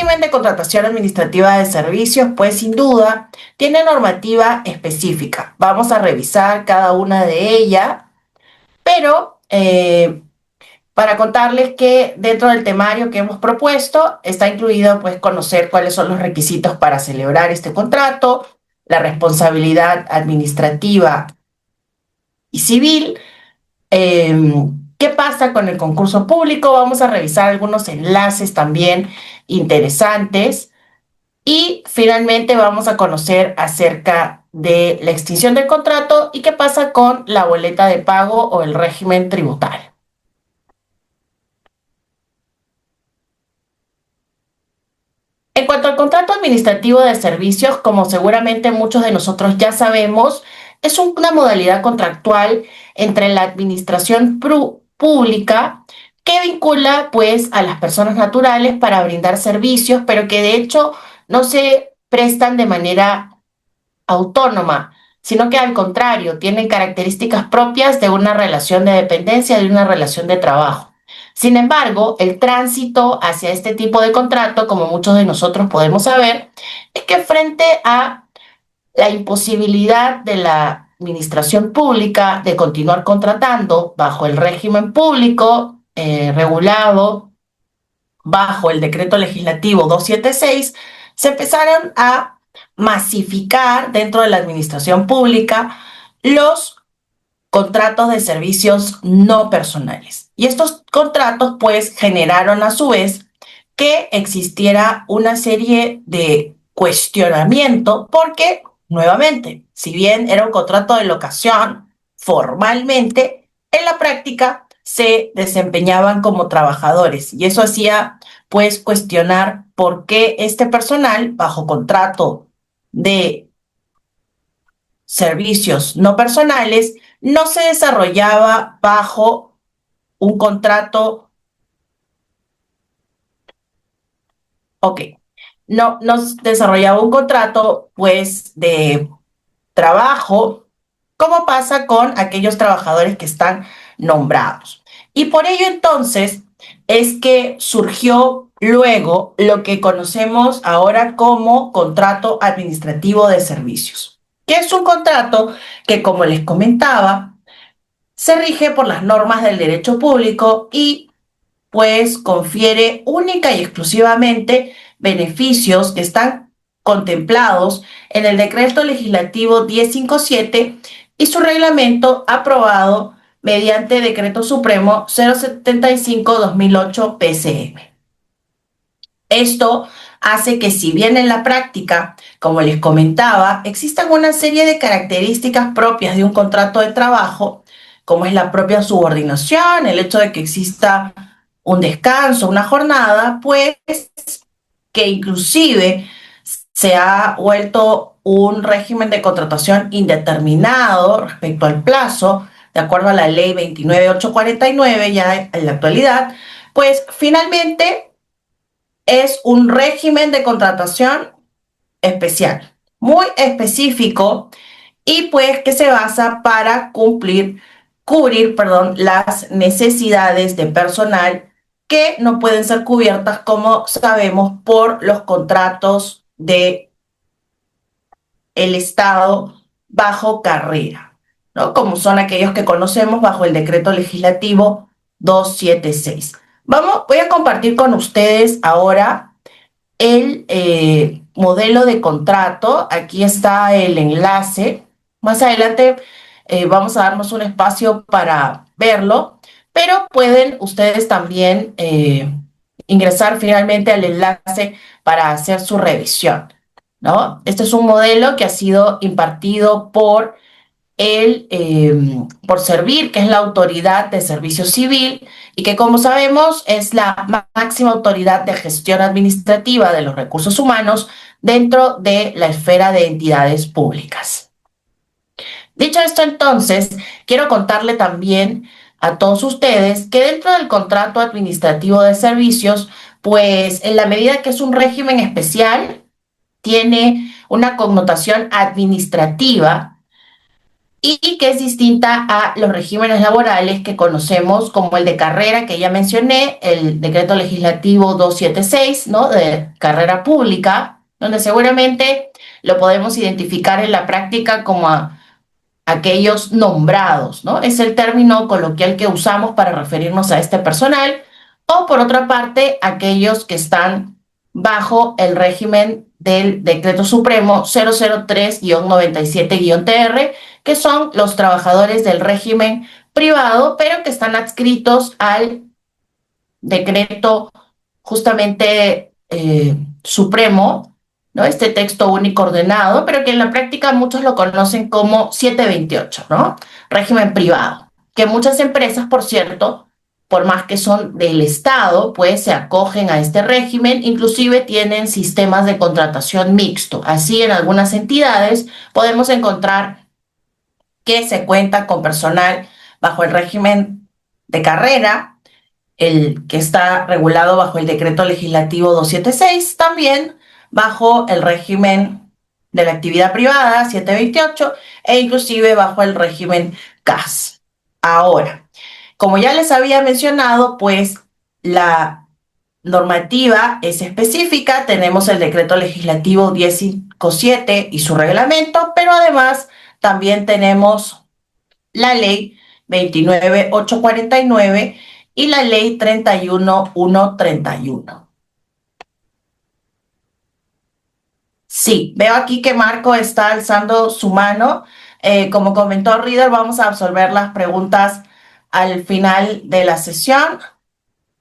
régimen de contratación administrativa de servicios, pues sin duda, tiene normativa específica. Vamos a revisar cada una de ellas, pero para contarles que dentro del temario que hemos propuesto está incluido pues conocer cuáles son los requisitos para celebrar este contrato, la responsabilidad administrativa y civil. ¿Qué pasa con el concurso público? Vamos a revisar algunos enlaces también interesantes y finalmente vamos a conocer acerca de la extinción del contrato y qué pasa con la boleta de pago o el régimen tributario. En cuanto al contrato administrativo de servicios, como seguramente muchos de nosotros ya sabemos, es una modalidad contractual entre la administración pública que vincula pues a las personas naturales para brindar servicios, pero que de hecho no se prestan de manera autónoma, sino que al contrario, tienen características propias de una relación de dependencia, de una relación de trabajo. Sin embargo, el tránsito hacia este tipo de contrato, como muchos de nosotros podemos saber, es que frente a la imposibilidad de la administración pública de continuar contratando bajo el régimen público regulado bajo el decreto legislativo 276, se empezaron a masificar dentro de la administración pública los contratos de servicios no personales. Y estos contratos pues generaron a su vez que existiera una serie de cuestionamiento porque, nuevamente, si bien era un contrato de locación, formalmente, en la práctica se desempeñaban como trabajadores y eso hacía pues cuestionar por qué este personal bajo contrato de servicios no personales no se desarrollaba bajo un contrato, ok, no desarrollaba un contrato pues de trabajo, como pasa con aquellos trabajadores que están nombrados. Y por ello entonces es que surgió luego lo que conocemos ahora como contrato administrativo de servicios, que es un contrato que, como les comentaba, se rige por las normas del derecho público y pues confiere única y exclusivamente beneficios que están contemplados en el decreto legislativo 1057 y su reglamento aprobado mediante decreto supremo 075-2008 PCM. Esto hace que si bien en la práctica, como les comentaba, existan una serie de características propias de un contrato de trabajo, como es la propia subordinación, el hecho de que exista un descanso, una jornada, pues que inclusive se ha vuelto un régimen de contratación indeterminado respecto al plazo, de acuerdo a la ley 29849 ya en la actualidad, pues finalmente es un régimen de contratación especial, muy específico y pues que se basa para cubrir, las necesidades de personal que no pueden ser cubiertas, como sabemos, por los contratos de el Estado bajo carrera, ¿no? Como son aquellos que conocemos bajo el decreto legislativo 276. Voy a compartir con ustedes ahora el modelo de contrato. Aquí está el enlace. Más adelante vamos a darnos un espacio para verlo, pero pueden ustedes también ingresar finalmente al enlace para hacer su revisión, ¿no? Este es un modelo que ha sido impartido por Servir, que es la Autoridad de Servicio Civil y que, como sabemos, es la máxima autoridad de gestión administrativa de los recursos humanos dentro de la esfera de entidades públicas. Dicho esto, entonces, quiero contarle también a todos ustedes que dentro del contrato administrativo de servicios, pues en la medida que es un régimen especial, tiene una connotación administrativa. y que es distinta a los regímenes laborales que conocemos como el de carrera, que ya mencioné, el decreto legislativo 276, ¿no? De carrera pública, donde seguramente lo podemos identificar en la práctica como aquellos nombrados, ¿no? Es el término coloquial que usamos para referirnos a este personal, o por otra parte, aquellos que están bajo el régimen del Decreto Supremo 003-97-TR, que son los trabajadores del régimen privado, pero que están adscritos al decreto justamente supremo, ¿no? Este texto único ordenado, pero que en la práctica muchos lo conocen como 728, ¿no? Régimen privado, que muchas empresas, por cierto, por más que son del Estado, pues se acogen a este régimen, inclusive tienen sistemas de contratación mixto. Así, en algunas entidades podemos encontrar que se cuenta con personal bajo el régimen de carrera, el que está regulado bajo el decreto legislativo 276, también bajo el régimen de la actividad privada 728 e inclusive bajo el régimen CAS. Ahora, como ya les había mencionado, pues la normativa es específica, tenemos el decreto legislativo 107 y su reglamento, pero además también tenemos la ley 29849 y la ley 31131. Sí, veo aquí que Marco está alzando su mano. Como comentó Reader, vamos a absolver las preguntas al final de la sesión,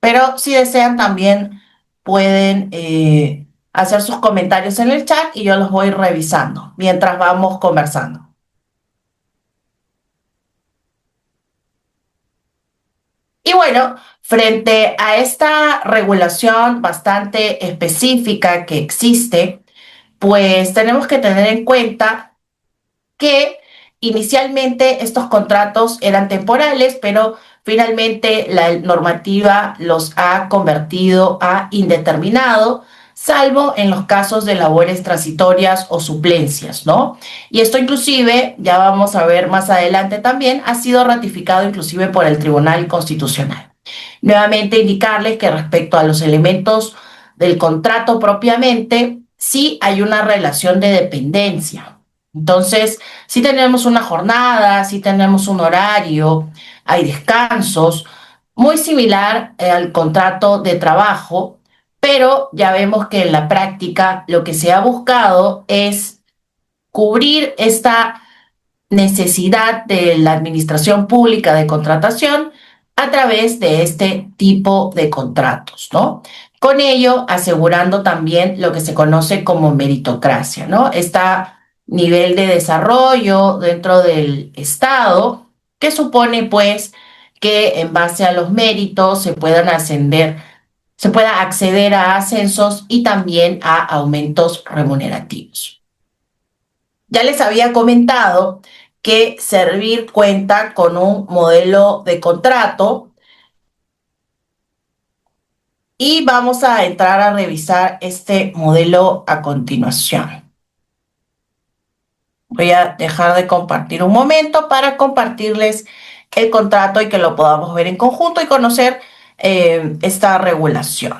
pero si desean también pueden hacer sus comentarios en el chat y yo los voy revisando mientras vamos conversando. Y bueno, frente a esta regulación bastante específica que existe, pues tenemos que tener en cuenta que inicialmente estos contratos eran temporales, pero finalmente la normativa los ha convertido a indeterminado, salvo en los casos de labores transitorias o suplencias, ¿no? Y esto inclusive, ya vamos a ver más adelante también, ha sido ratificado inclusive por el Tribunal Constitucional. Nuevamente indicarles que respecto a los elementos del contrato propiamente, sí hay una relación de dependencia. Entonces, sí tenemos una jornada, sí tenemos un horario, hay descansos, muy similar al contrato de trabajo, pero ya vemos que en la práctica lo que se ha buscado es cubrir esta necesidad de la administración pública de contratación a través de este tipo de contratos, ¿no? Con ello, asegurando también lo que se conoce como meritocracia, ¿no? Este nivel de desarrollo dentro del Estado que supone, pues, que en base a los méritos se puedan ascender, se pueda acceder a ascensos y también a aumentos remunerativos. Ya les había comentado que Servir cuenta con un modelo de contrato y vamos a entrar a revisar este modelo a continuación. Voy a dejar de compartir un momento para compartirles el contrato y que lo podamos ver en conjunto y conocer esta regulación.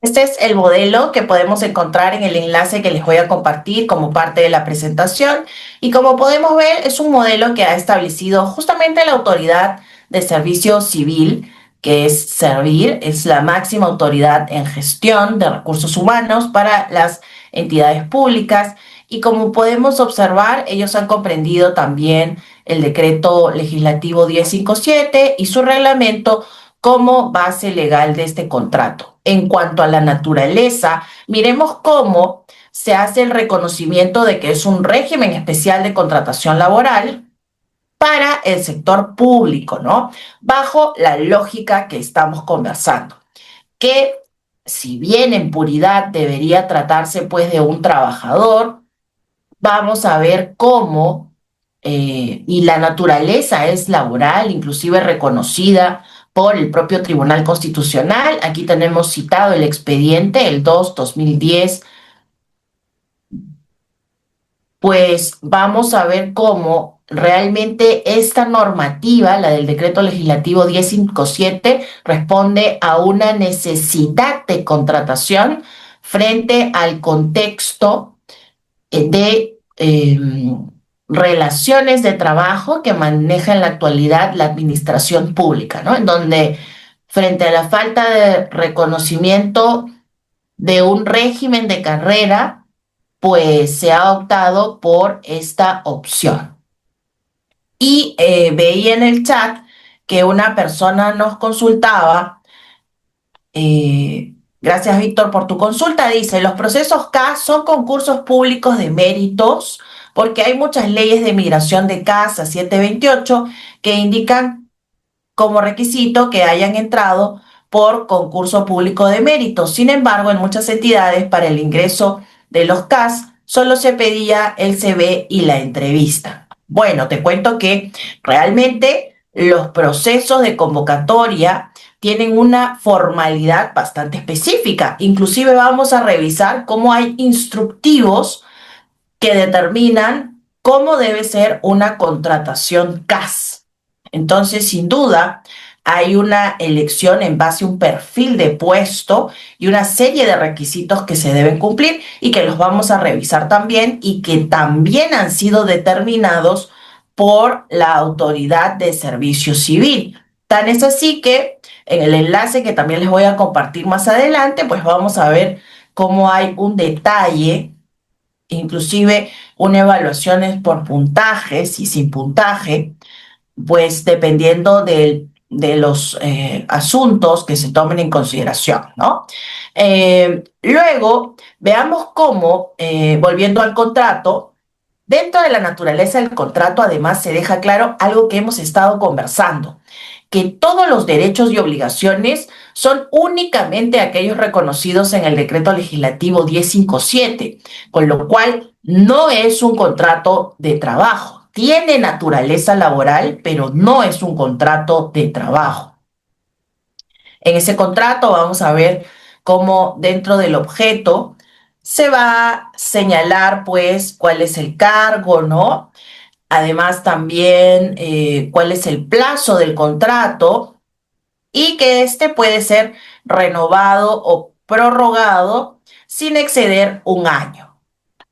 Este es el modelo que podemos encontrar en el enlace que les voy a compartir como parte de la presentación. Y como podemos ver, es un modelo que ha establecido justamente la Autoridad de Servicio Civil, que es Servir, es la máxima autoridad en gestión de recursos humanos para las entidades públicas. Y como podemos observar, ellos han comprendido también el decreto legislativo 1057 y su reglamento como base legal de este contrato. En cuanto a la naturaleza, miremos cómo se hace el reconocimiento de que es un régimen especial de contratación laboral para el sector público, ¿no? Bajo la lógica que estamos conversando, que si bien en puridad debería tratarse pues de un trabajador, vamos a ver cómo, y la naturaleza es laboral, inclusive reconocida por el propio Tribunal Constitucional. Aquí tenemos citado el expediente, el 2-2010, pues vamos a ver cómo realmente esta normativa, la del decreto legislativo 1057, responde a una necesidad de contratación frente al contexto de relaciones de trabajo que maneja en la actualidad la administración pública, ¿no? En donde frente a la falta de reconocimiento de un régimen de carrera, pues se ha optado por esta opción. Y veía en el chat que una persona nos consultaba. Gracias, Víctor, por tu consulta. Dice, los procesos K son concursos públicos de méritos porque hay muchas leyes de migración de casa 728 que indican como requisito que hayan entrado por concurso público de méritos. Sin embargo, en muchas entidades para el ingreso de los CAS solo se pedía el CV y la entrevista. Bueno, te cuento que realmente los procesos de convocatoria tienen una formalidad bastante específica. Inclusive vamos a revisar cómo hay instructivos que determinan cómo debe ser una contratación CAS. Entonces, sin duda, hay una elección en base a un perfil de puesto y una serie de requisitos que se deben cumplir y que los vamos a revisar también y que también han sido determinados por la Autoridad de Servicio Civil. Tan es así que en el enlace que también les voy a compartir más adelante, pues vamos a ver cómo hay un detalle, inclusive una evaluación es por puntajes y sin puntaje, pues dependiendo de los asuntos que se tomen en consideración, ¿no? Luego, veamos cómo, volviendo al contrato, dentro de la naturaleza del contrato, además, se deja claro algo que hemos estado conversando, que todos los derechos y obligaciones son únicamente aquellos reconocidos en el decreto legislativo 1057, con lo cual no es un contrato de trabajo. Tiene naturaleza laboral, pero no es un contrato de trabajo. En ese contrato vamos a ver cómo dentro del objeto se va a señalar pues cuál es el cargo, ¿no? Además también cuál es el plazo del contrato y que este puede ser renovado o prorrogado sin exceder un año,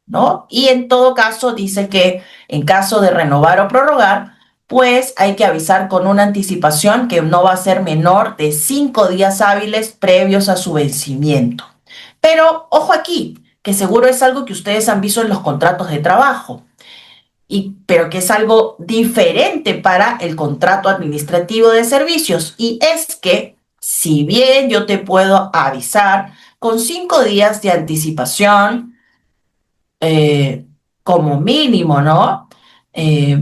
¿no? Y en todo caso dice que en caso de renovar o prorrogar, pues hay que avisar con una anticipación que no va a ser menor de 5 días hábiles previos a su vencimiento. Pero ojo aquí, que seguro es algo que ustedes han visto en los contratos de trabajo, pero que es algo diferente para el contrato administrativo de servicios. Y es que, si bien yo te puedo avisar con 5 días de anticipación, como mínimo, ¿no? Eh,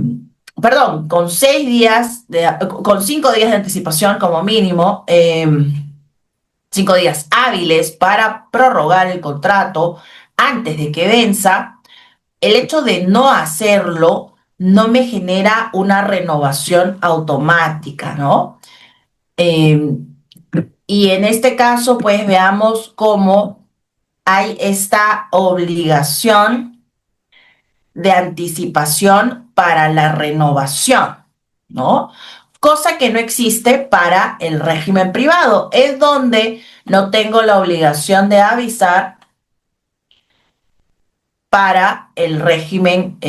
Perdón, con 5 días de anticipación como mínimo, 5 días hábiles para prorrogar el contrato antes de que venza, el hecho de no hacerlo no me genera una renovación automática, ¿no? Eh, y en este caso, pues veamos cómo hay esta obligación de anticipación para la renovación, ¿no? Cosa que no existe para el régimen privado, es donde no tengo la obligación de avisar para el régimen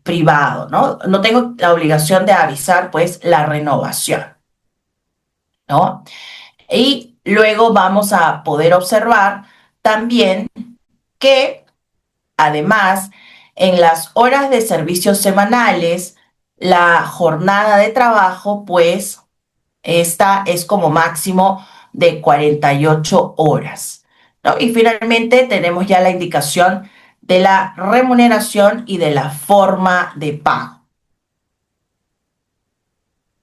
privado, ¿no? No tengo la obligación de avisar, pues, la renovación, ¿no? Y luego vamos a poder observar también que, además, en las horas de servicios semanales, la jornada de trabajo, pues, esta es como máximo de 48 horas, ¿no? Y finalmente tenemos ya la indicación de la remuneración y de la forma de pago.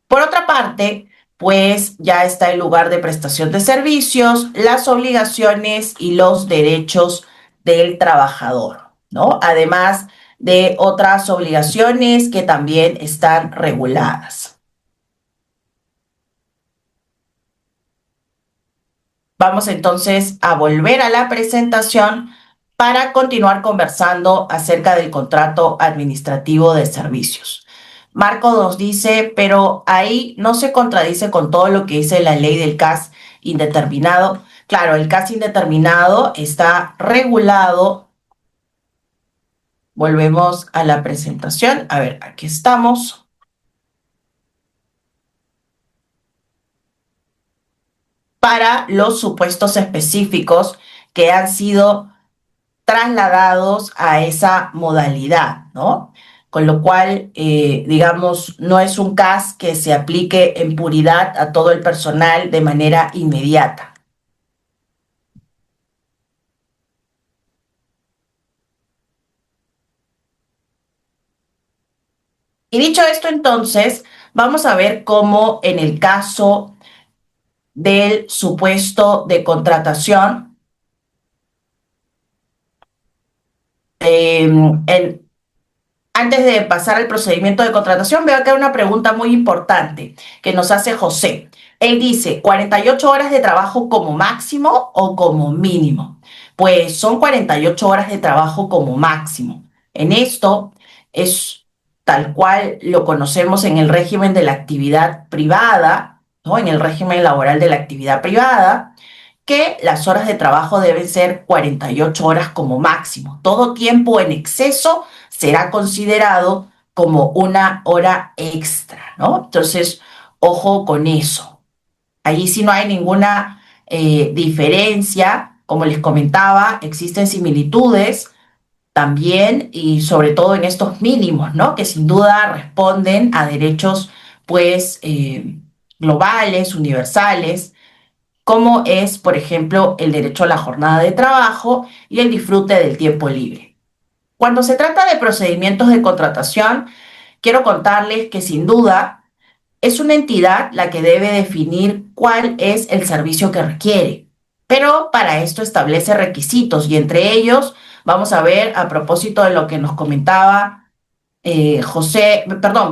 Por otra parte, pues ya está el lugar de prestación de servicios, las obligaciones y los derechos del trabajador, ¿no? Además de otras obligaciones que también están reguladas. Vamos entonces a volver a la presentación para continuar conversando acerca del contrato administrativo de servicios. Marco nos dice, pero ahí no se contradice con todo lo que dice la ley del CAS indeterminado. Claro, el CAS indeterminado está regulado. Volvemos a la presentación. A ver, aquí estamos. Para los supuestos específicos que han sido trasladados a esa modalidad, ¿no? Con lo cual, digamos, no es un CAS que se aplique en puridad a todo el personal de manera inmediata. Y dicho esto, entonces, vamos a ver cómo en el caso del supuesto de contratación, el, antes de pasar al procedimiento de contratación, veo acá una pregunta muy importante que nos hace José. Él dice, ¿48 horas de trabajo como máximo o como mínimo? Pues son 48 horas de trabajo como máximo. En esto es tal cual lo conocemos en el régimen de la actividad privada, ¿no? En el régimen laboral de la actividad privada, que las horas de trabajo deben ser 48 horas como máximo. Todo tiempo en exceso será considerado como una hora extra, ¿no? Entonces, ojo con eso. Allí sí no hay ninguna diferencia. Como les comentaba, existen similitudes también y sobre todo en estos mínimos, ¿no? Que sin duda responden a derechos, pues, globales, universales, como es, por ejemplo, el derecho a la jornada de trabajo y el disfrute del tiempo libre. Cuando se trata de procedimientos de contratación, quiero contarles que sin duda es una entidad la que debe definir cuál es el servicio que requiere, pero para esto establece requisitos y entre ellos vamos a ver a propósito de lo que nos comentaba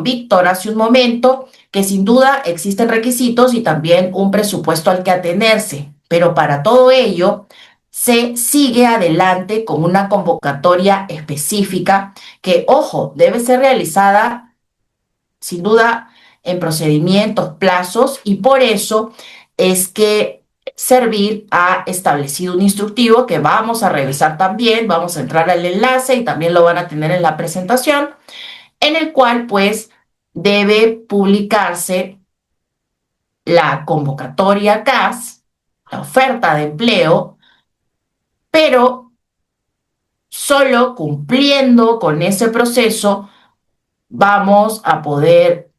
Víctor hace un momento, que sin duda existen requisitos y también un presupuesto al que atenerse, pero para todo ello se sigue adelante con una convocatoria específica que, ojo, debe ser realizada sin duda en procedimientos, plazos y por eso es que Servir ha establecido un instructivo que vamos a revisar también, vamos a entrar al enlace y también lo van a tener en la presentación en el cual pues debe publicarse la convocatoria CAS, la oferta de empleo, pero solo cumpliendo con ese proceso vamos a poder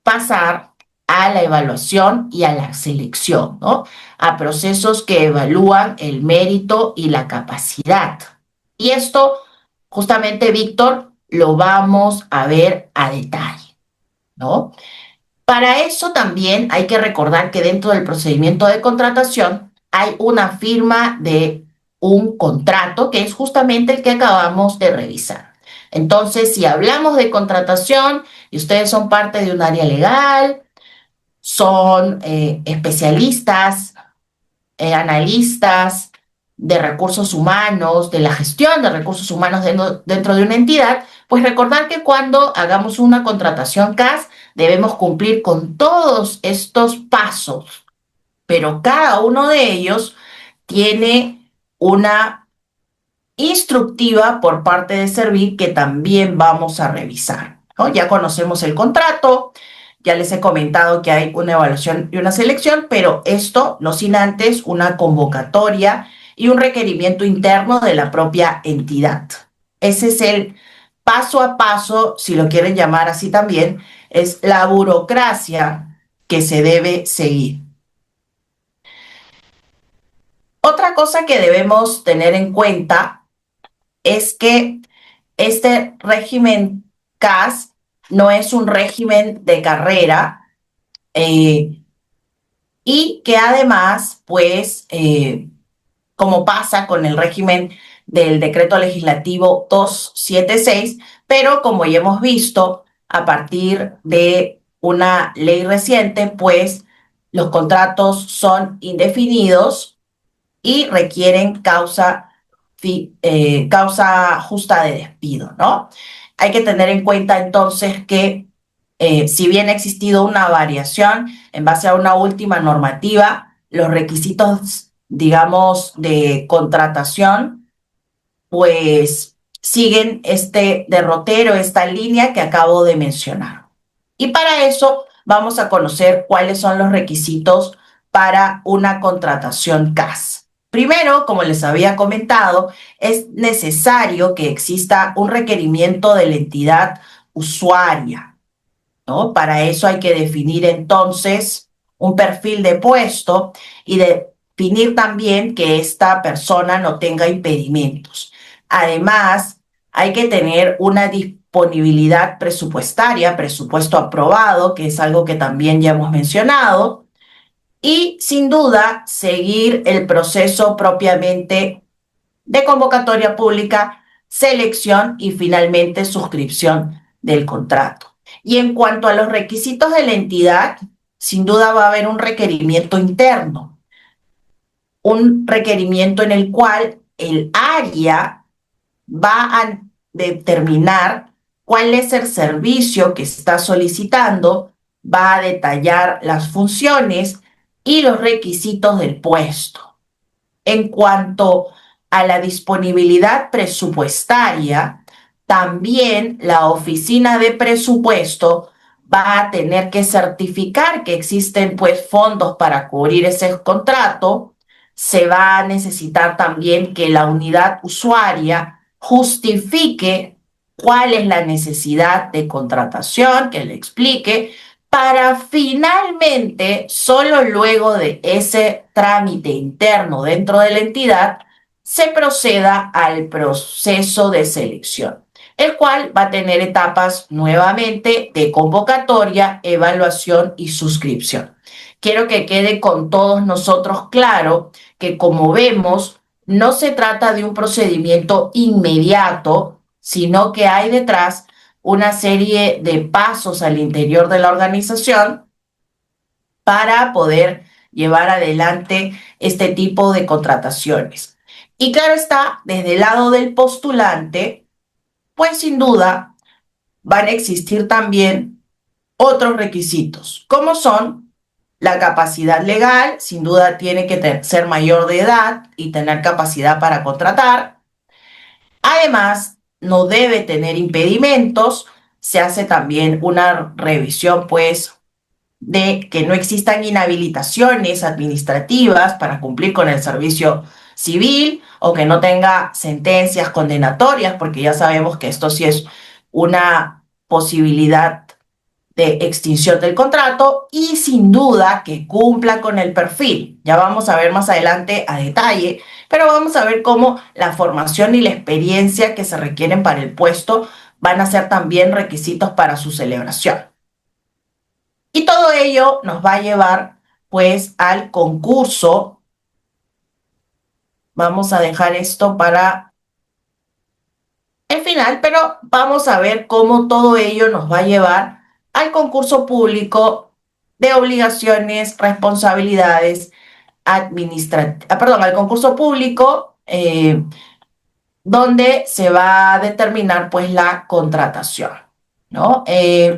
pasar a la evaluación y a la selección, ¿no? A procesos que evalúan el mérito y la capacidad. Y esto, justamente, Víctor, lo vamos a ver a detalle, ¿no? Para eso también hay que recordar que dentro del procedimiento de contratación hay una firma de un contrato que es justamente el que acabamos de revisar. Entonces, si hablamos de contratación y ustedes son parte de un área legal, son especialistas, analistas de recursos humanos, de la gestión de recursos humanos dentro de una entidad, pues recordar que cuando hagamos una contratación CAS debemos cumplir con todos estos pasos pero cada uno de ellos tiene una instructiva por parte de Servir que también vamos a revisar, ¿no? Ya conocemos el contrato, ya les he comentado que hay una evaluación y una selección, pero esto no sin antes una convocatoria y un requerimiento interno de la propia entidad. Ese es el paso a paso, si lo quieren llamar así también, es la burocracia que se debe seguir. Otra cosa que debemos tener en cuenta es que este régimen CAS no es un régimen de carrera eh, y que además, pues, como pasa con el régimen del decreto legislativo 276, pero como ya hemos visto, a partir de una ley reciente, pues los contratos son indefinidos y requieren causa justa de despido, ¿no? Hay que tener en cuenta entonces que si bien ha existido una variación en base a una última normativa, los requisitos, digamos, de contratación, pues siguen este derrotero, esta línea que acabo de mencionar. Y para eso vamos a conocer cuáles son los requisitos para una contratación CAS. Primero, como les había comentado, es necesario que exista un requerimiento de la entidad usuaria, ¿no? Para eso hay que definir entonces un perfil de puesto y definir también que esta persona no tenga impedimentos. Además, hay que tener una disponibilidad presupuestaria, presupuesto aprobado, que es algo que también ya hemos mencionado, y sin duda seguir el proceso propiamente de convocatoria pública, selección y finalmente suscripción del contrato. Y en cuanto a los requisitos de la entidad, sin duda va a haber un requerimiento interno, un requerimiento en el cual el área va a determinar cuál es el servicio que está solicitando, va a detallar las funciones y los requisitos del puesto. En cuanto a la disponibilidad presupuestaria, también la oficina de presupuesto va a tener que certificar que existen pues fondos para cubrir ese contrato. Se va a necesitar también que la unidad usuaria justifique cuál es la necesidad de contratación, que le explique, para finalmente, solo luego de ese trámite interno dentro de la entidad, se proceda al proceso de selección, el cual va a tener etapas nuevamente de convocatoria, evaluación y suscripción. Quiero que quede con todos nosotros claro que, como vemos, no se trata de un procedimiento inmediato, sino que hay detrás una serie de pasos al interior de la organización para poder llevar adelante este tipo de contrataciones. Y claro está, desde el lado del postulante, pues sin duda van a existir también otros requisitos, como son la capacidad legal, sin duda tiene que ser mayor de edad y tener capacidad para contratar. Además, no debe tener impedimentos. Se hace también una revisión, pues, de que no existan inhabilitaciones administrativas para cumplir con el servicio civil o que no tenga sentencias condenatorias, porque ya sabemos que esto sí es una posibilidad de extinción del contrato y sin duda que cumpla con el perfil. Ya vamos a ver más adelante a detalle, pero vamos a ver cómo la formación y la experiencia que se requieren para el puesto van a ser también requisitos para su celebración. Y todo ello nos va a llevar pues al concurso. Vamos a dejar esto para el final, pero vamos a ver cómo todo ello nos va a llevar al concurso público de obligaciones, responsabilidades administrativas, perdón, al concurso público donde se va a determinar pues la contratación, ¿no?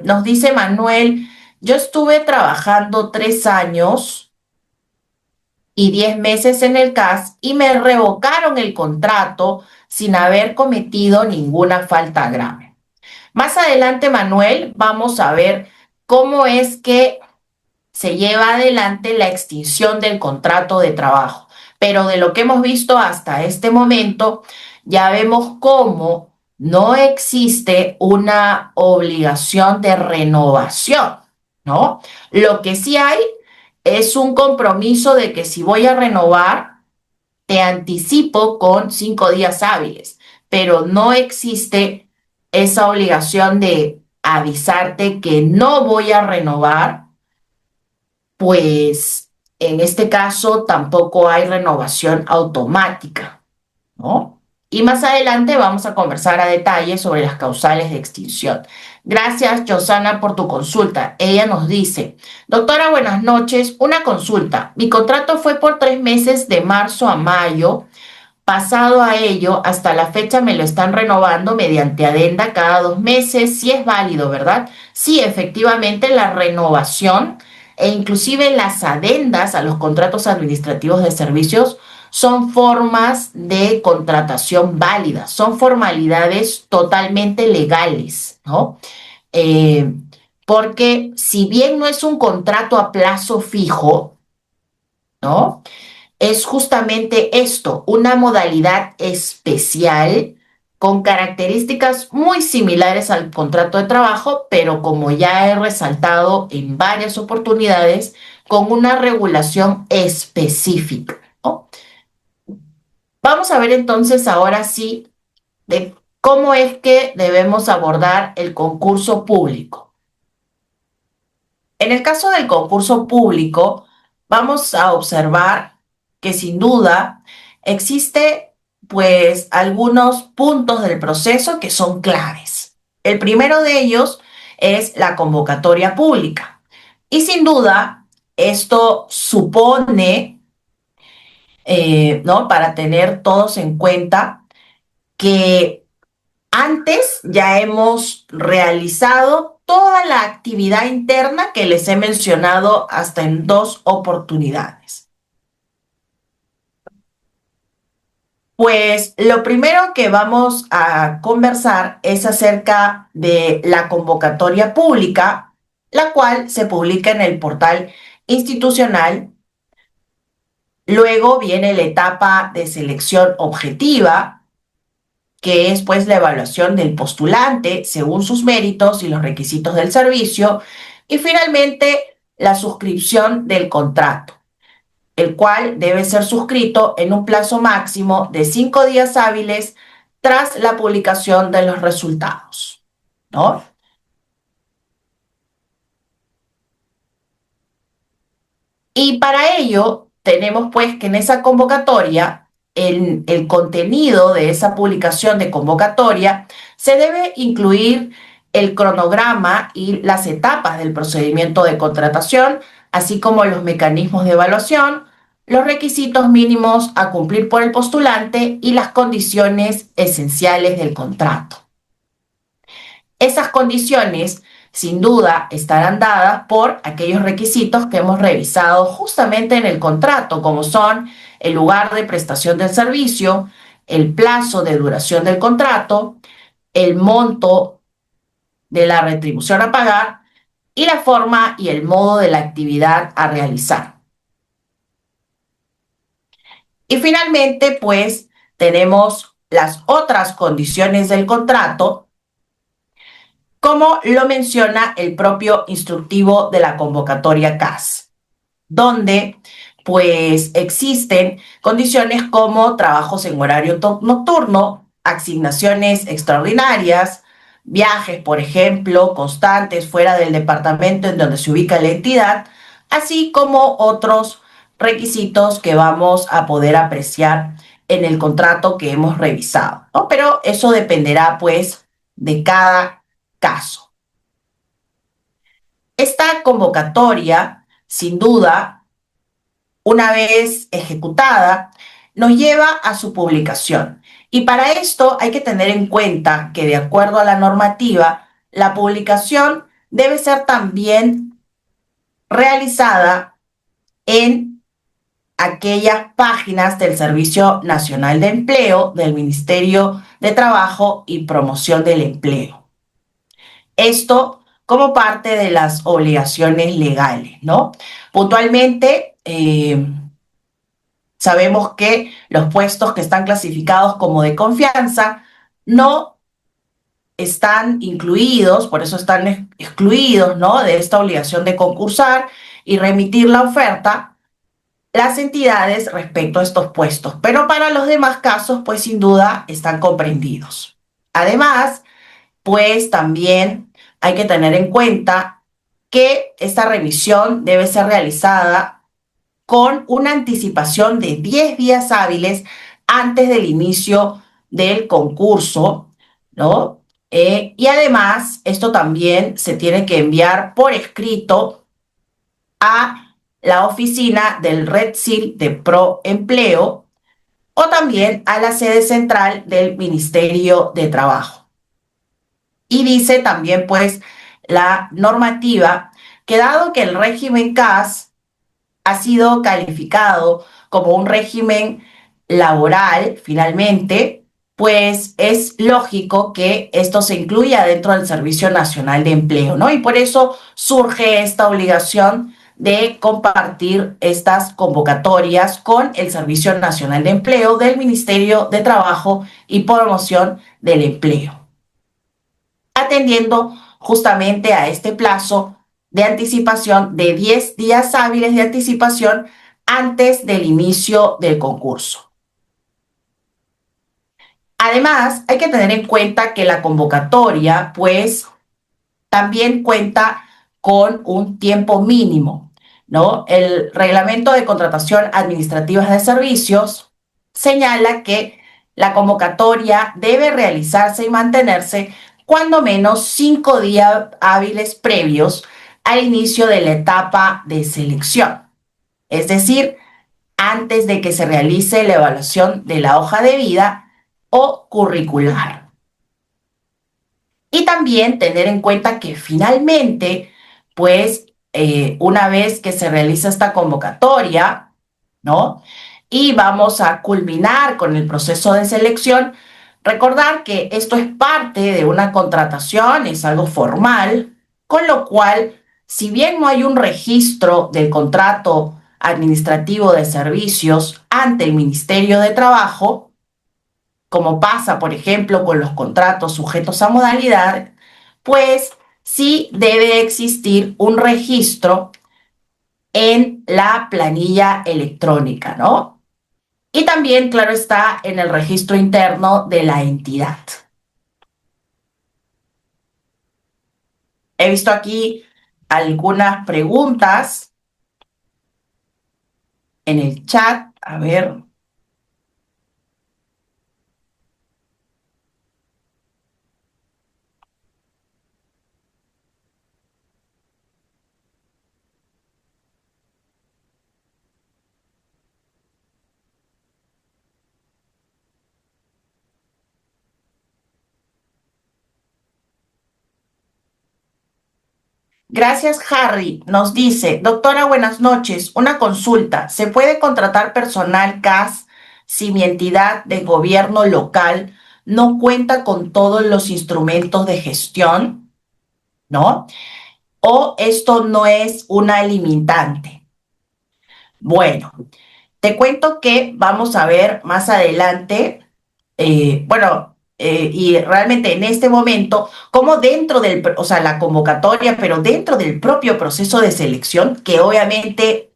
Nos dice Manuel, yo estuve trabajando 3 años y 10 meses en el CAS y me revocaron el contrato sin haber cometido ninguna falta grave. Más adelante, Manuel, vamos a ver cómo es que se lleva adelante la extinción del contrato de trabajo. Pero de lo que hemos visto hasta este momento, ya vemos cómo no existe una obligación de renovación, ¿no? Lo que sí hay es un compromiso de que si voy a renovar, te anticipo con 5 días hábiles, pero no existe esa obligación de avisarte que no voy a renovar, pues en este caso tampoco hay renovación automática, ¿no? Y más adelante vamos a conversar a detalle sobre las causales de extinción. Gracias, Josana, por tu consulta. Ella nos dice, doctora, buenas noches. Una consulta. Mi contrato fue por 3 meses de marzo a mayo. Pasado a ello, hasta la fecha me lo están renovando mediante adenda cada 2 meses. Sí es válido, ¿verdad? Sí, efectivamente, la renovación e inclusive las adendas a los contratos administrativos de servicios son formas de contratación válidas, son formalidades totalmente legales, ¿no? Eh, Porque si bien no es un contrato a plazo fijo, ¿no? Es justamente esto, una modalidad especial con características muy similares al contrato de trabajo, pero como ya he resaltado en varias oportunidades, con una regulación específica, ¿no? Vamos a ver entonces ahora sí de cómo es que debemos abordar el concurso público. En el caso del concurso público, vamos a observar que sin duda existe pues algunos puntos del proceso que son claves. El primero de ellos es la convocatoria pública. Y sin duda, esto supone, ¿no? Para tener todos en cuenta que antes ya hemos realizado toda la actividad interna que les he mencionado hasta en 2 oportunidades. Pues lo primero que vamos a conversar es acerca de la convocatoria pública, la cual se publica en el portal institucional. Luego viene la etapa de selección objetiva, que es pues la evaluación del postulante según sus méritos y los requisitos del servicio, y finalmente la suscripción del contrato, el cual debe ser suscrito en un plazo máximo de 5 días hábiles tras la publicación de los resultados, ¿no? Y para ello tenemos pues que en esa convocatoria, el contenido de esa publicación de convocatoria se debe incluir el cronograma y las etapas del procedimiento de contratación, así como los mecanismos de evaluación, los requisitos mínimos a cumplir por el postulante y las condiciones esenciales del contrato. Esas condiciones, sin duda, estarán dadas por aquellos requisitos que hemos revisado justamente en el contrato, como son el lugar de prestación del servicio, el plazo de duración del contrato, el monto de la retribución a pagar y la forma y el modo de la actividad a realizar. Y finalmente, pues, tenemos las otras condiciones del contrato, como lo menciona el propio instructivo de la convocatoria CAS, donde pues existen condiciones como trabajos en horario nocturno, asignaciones extraordinarias, viajes, por ejemplo, constantes fuera del departamento en donde se ubica la entidad, así como otros requisitos que vamos a poder apreciar en el contrato que hemos revisado, ¿no? Pero eso dependerá pues de cada caso. Esta convocatoria, sin duda, una vez ejecutada, nos lleva a su publicación. Y para esto hay que tener en cuenta que de acuerdo a la normativa, la publicación debe ser también realizada en aquellas páginas del Servicio Nacional de Empleo, del Ministerio de Trabajo y Promoción del Empleo. Esto como parte de las obligaciones legales, ¿no? Puntualmente, sabemos que los puestos que están clasificados como de confianza no están incluidos, por eso están excluidos, ¿no?, de esta obligación de concursar y remitir la oferta las entidades respecto a estos puestos, pero para los demás casos, pues sin duda están comprendidos. Además, pues también hay que tener en cuenta que esta revisión debe ser realizada con una anticipación de 10 días hábiles antes del inicio del concurso, ¿no? Y además, esto también se tiene que enviar por escrito a la oficina del Red Seal de Proempleo o también a la sede central del Ministerio de Trabajo. Y dice también, pues, la normativa que dado que el régimen CAS ha sido calificado como un régimen laboral, finalmente, pues es lógico que esto se incluya dentro del Servicio Nacional de Empleo, ¿no? Y por eso surge esta obligación de compartir estas convocatorias con el Servicio Nacional de Empleo del Ministerio de Trabajo y Promoción del Empleo, atendiendo justamente a este plazo de anticipación de 10 días hábiles de anticipación antes del inicio del concurso. Además, hay que tener en cuenta que la convocatoria, pues, también cuenta con un tiempo mínimo, ¿no? El Reglamento de Contratación Administrativa de Servicios señala que la convocatoria debe realizarse y mantenerse cuando menos 5 días hábiles previos al inicio de la etapa de selección, es decir, antes de que se realice la evaluación de la hoja de vida o curricular. Y también tener en cuenta que finalmente, pues, una vez que se realiza esta convocatoria, ¿no? Y vamos a culminar con el proceso de selección, recordar que esto es parte de una contratación, es algo formal, con lo cual, si bien no hay un registro del contrato administrativo de servicios ante el Ministerio de Trabajo, como pasa, por ejemplo, con los contratos sujetos a modalidad, pues sí debe existir un registro en la planilla electrónica, ¿no? Y también, claro está, en el registro interno de la entidad. He visto aquí algunas preguntas en el chat. A ver. Gracias, Harry. Nos dice, doctora, buenas noches. Una consulta. ¿Se puede contratar personal CAS si mi entidad de gobierno local no cuenta con todos los instrumentos de gestión? ¿No? ¿O esto no es una limitante? Bueno, te cuento que vamos a ver más adelante, y realmente en este momento, como dentro del, o sea, la convocatoria, pero dentro del propio proceso de selección, que obviamente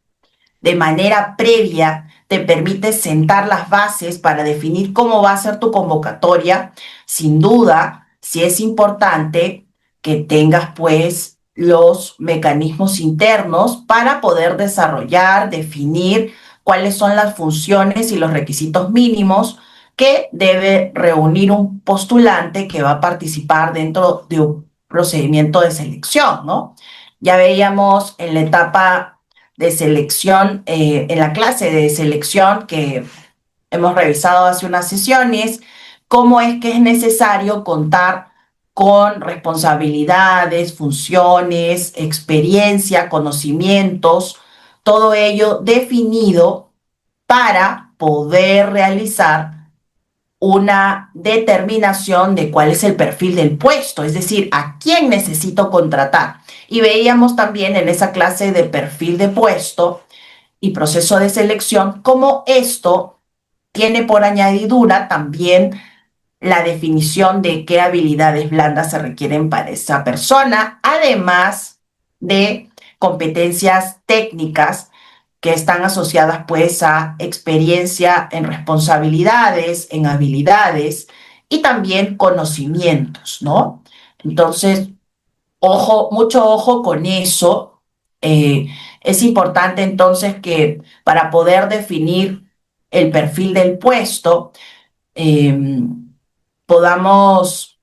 de manera previa te permite sentar las bases para definir cómo va a ser tu convocatoria, sin duda, sí es importante que tengas pues los mecanismos internos para poder desarrollar, definir cuáles son las funciones y los requisitos mínimos que debe reunir un postulante que va a participar dentro de un procedimiento de selección, ¿no? Ya veíamos en la etapa de selección, en la clase de selección que hemos revisado hace unas sesiones, cómo es que es necesario contar con responsabilidades, funciones, experiencia, conocimientos, todo ello definido para poder realizar una determinación de cuál es el perfil del puesto, es decir, a quién necesito contratar. Y veíamos también en esa clase de perfil de puesto y proceso de selección cómo esto tiene por añadidura también la definición de qué habilidades blandas se requieren para esa persona, además de competencias técnicas que están asociadas pues a experiencia en responsabilidades, en habilidades y también conocimientos, ¿no? Entonces, ojo, mucho ojo con eso. Eh, es importante entonces que para poder definir el perfil del puesto, eh, podamos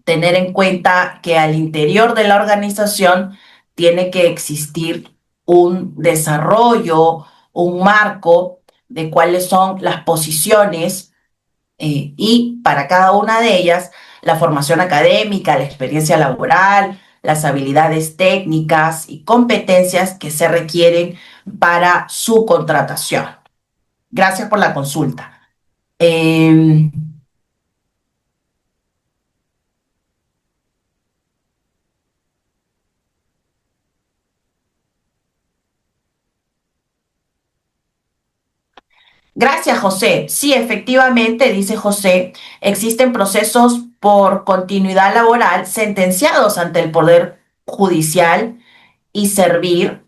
tener en cuenta que al interior de la organización tiene que existir un desarrollo, un marco de cuáles son las posiciones y para cada una de ellas la formación académica, la experiencia laboral, las habilidades técnicas y competencias que se requieren para su contratación. Gracias por la consulta. Eh, Gracias, José. Sí, efectivamente, dice José, existen procesos por continuidad laboral sentenciados ante el Poder Judicial y servir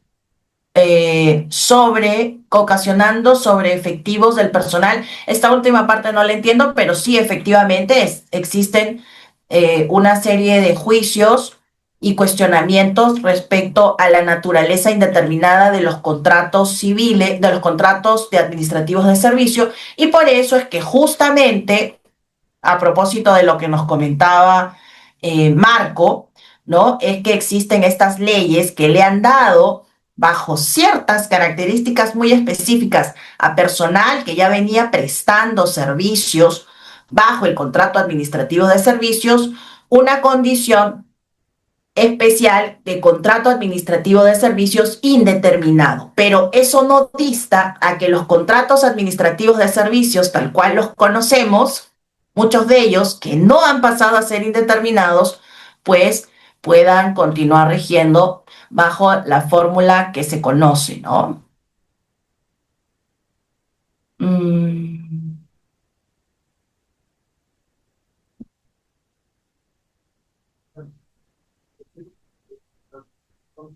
ocasionando sobre efectivos del personal. Esta última parte no la entiendo, pero sí, efectivamente, existen una serie de juicios y cuestionamientos respecto a la naturaleza indeterminada de los contratos civiles, de los contratos de administrativos de servicio, y por eso es que justamente a propósito de lo que nos comentaba Marco, ¿no? Es que existen estas leyes que le han dado, bajo ciertas características muy específicas, a personal que ya venía prestando servicios bajo el contrato administrativo de servicios, una condición especial de contrato administrativo de servicios indeterminado, pero eso no dista a que los contratos administrativos de servicios, tal cual los conocemos, muchos de ellos que no han pasado a ser indeterminados, pues puedan continuar rigiendo bajo la fórmula que se conoce, ¿no? Mm.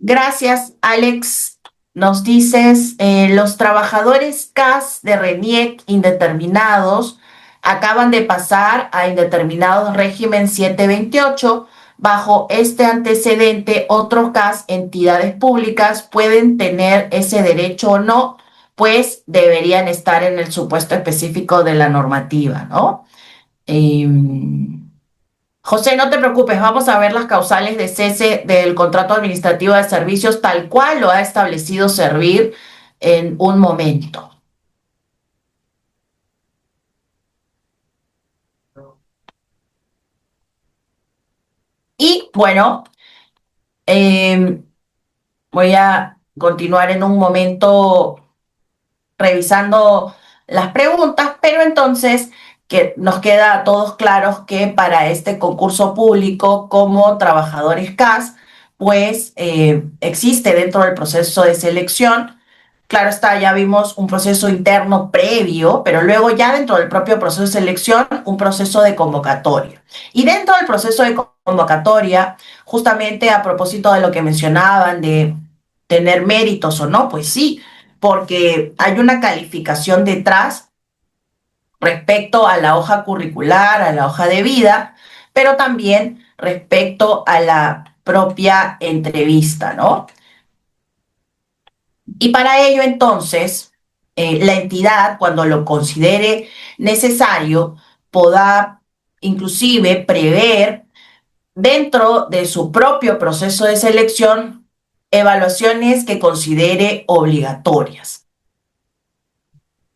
Gracias, Alex. Nos dices, los trabajadores CAS de RENIEC indeterminados acaban de pasar a indeterminados régimen 728. Bajo este antecedente, otros CAS, entidades públicas, pueden tener ese derecho o no, pues deberían estar en el supuesto específico de la normativa, ¿no? José, no te preocupes, vamos a ver las causales de cese del contrato administrativo de servicios tal cual lo ha establecido Servir en un momento. Y bueno, eh, voy a continuar en un momento revisando las preguntas, pero entonces que nos queda a todos claros que para este concurso público como trabajadores CAS, pues existe dentro del proceso de selección. Claro está, ya vimos un proceso interno previo, pero luego ya dentro del propio proceso de selección, un proceso de convocatoria. Y dentro del proceso de convocatoria, justamente a propósito de lo que mencionaban de tener méritos o no, pues sí, porque hay una calificación detrás respecto a la hoja curricular, a la hoja de vida, pero también respecto a la propia entrevista, ¿no? Y para ello, entonces, la entidad, cuando lo considere necesario, podrá inclusive prever dentro de su propio proceso de selección evaluaciones que considere obligatorias,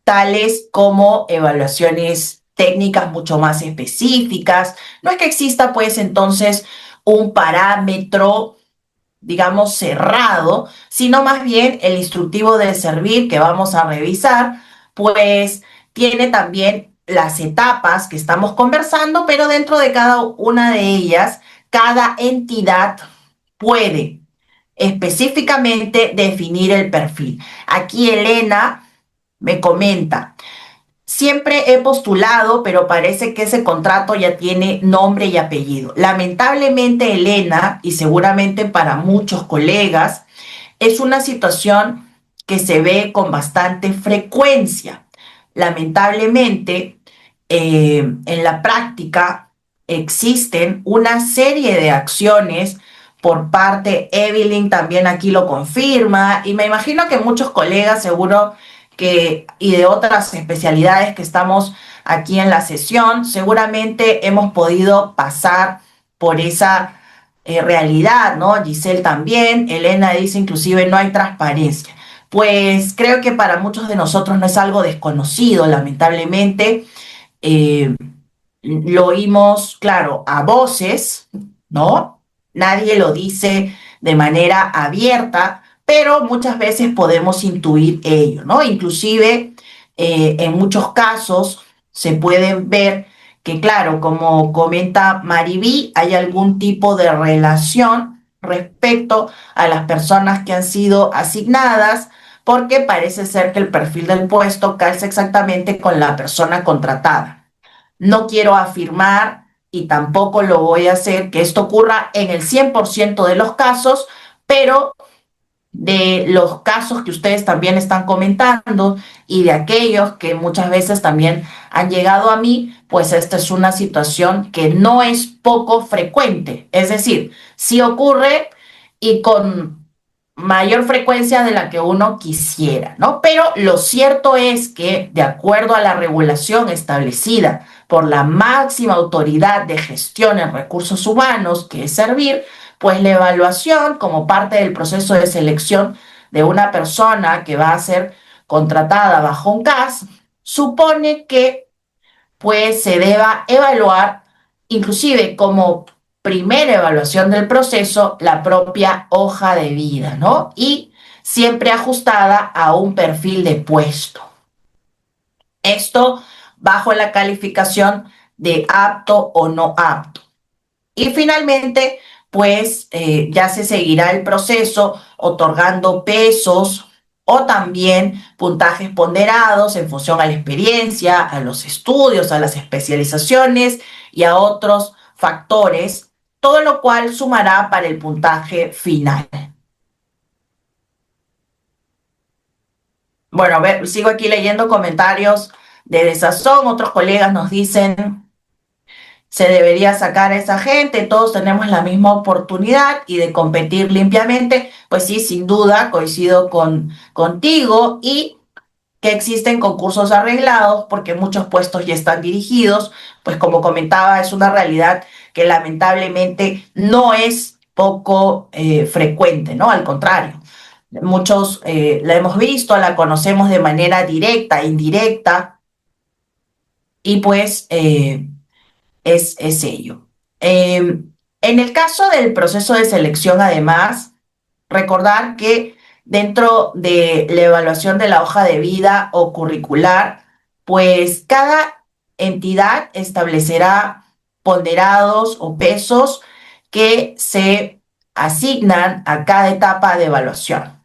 tales como evaluaciones técnicas mucho más específicas. No es que exista, pues, entonces un parámetro digamos, cerrado, sino más bien el instructivo de Servir que vamos a revisar pues tiene también las etapas que estamos conversando, pero dentro de cada una de ellas, cada entidad puede específicamente definir el perfil. Aquí Elena me comenta, siempre he postulado, pero parece que ese contrato ya tiene nombre y apellido. Lamentablemente, Elena, y seguramente para muchos colegas, es una situación que se ve con bastante frecuencia. Lamentablemente, en la práctica existen una serie de acciones por parte, Evelyn también aquí lo confirma, y me imagino que muchos colegas seguro que, y de otras especialidades que estamos aquí en la sesión, seguramente hemos podido pasar por esa realidad, ¿no? Giselle también, Elena dice inclusive no hay transparencia. Pues creo que para muchos de nosotros no es algo desconocido, lamentablemente. Eh, lo oímos, claro, a voces, ¿no? Nadie lo dice de manera abierta, pero muchas veces podemos intuir ello, ¿no? Inclusive, en muchos casos se puede ver que, claro, como comenta Mariví, hay algún tipo de relación respecto a las personas que han sido asignadas, porque parece ser que el perfil del puesto calza exactamente con la persona contratada. No quiero afirmar y tampoco lo voy a hacer que esto ocurra en el 100% de los casos, pero de los casos que ustedes también están comentando y de aquellos que muchas veces también han llegado a mí, pues esta es una situación que no es poco frecuente. Es decir, sí ocurre y con mayor frecuencia de la que uno quisiera, ¿no? Pero lo cierto es que, de acuerdo a la regulación establecida por la máxima autoridad de gestión en recursos humanos, que es Servir, pues la evaluación como parte del proceso de selección de una persona que va a ser contratada bajo un CAS, supone que pues se deba evaluar, inclusive como primera evaluación del proceso, la propia hoja de vida, ¿no? Y siempre ajustada a un perfil de puesto. Esto bajo la calificación de apto o no apto. Y finalmente, pues ya se seguirá el proceso otorgando pesos o también puntajes ponderados en función a la experiencia, a los estudios, a las especializaciones y a otros factores, todo lo cual sumará para el puntaje final. Bueno, a ver, sigo aquí leyendo comentarios de desazón, otros colegas nos dicen se debería sacar a esa gente, todos tenemos la misma oportunidad y de competir limpiamente, pues sí, sin duda, coincido contigo y que existen concursos arreglados porque muchos puestos ya están dirigidos, pues como comentaba, es una realidad que lamentablemente no es poco frecuente, ¿no? Al contrario, muchos la hemos visto, la conocemos de manera directa, indirecta y pues es ello. En el caso del proceso de selección, además, recordar que dentro de la evaluación de la hoja de vida o curricular, pues cada entidad establecerá ponderados o pesos que se asignan a cada etapa de evaluación.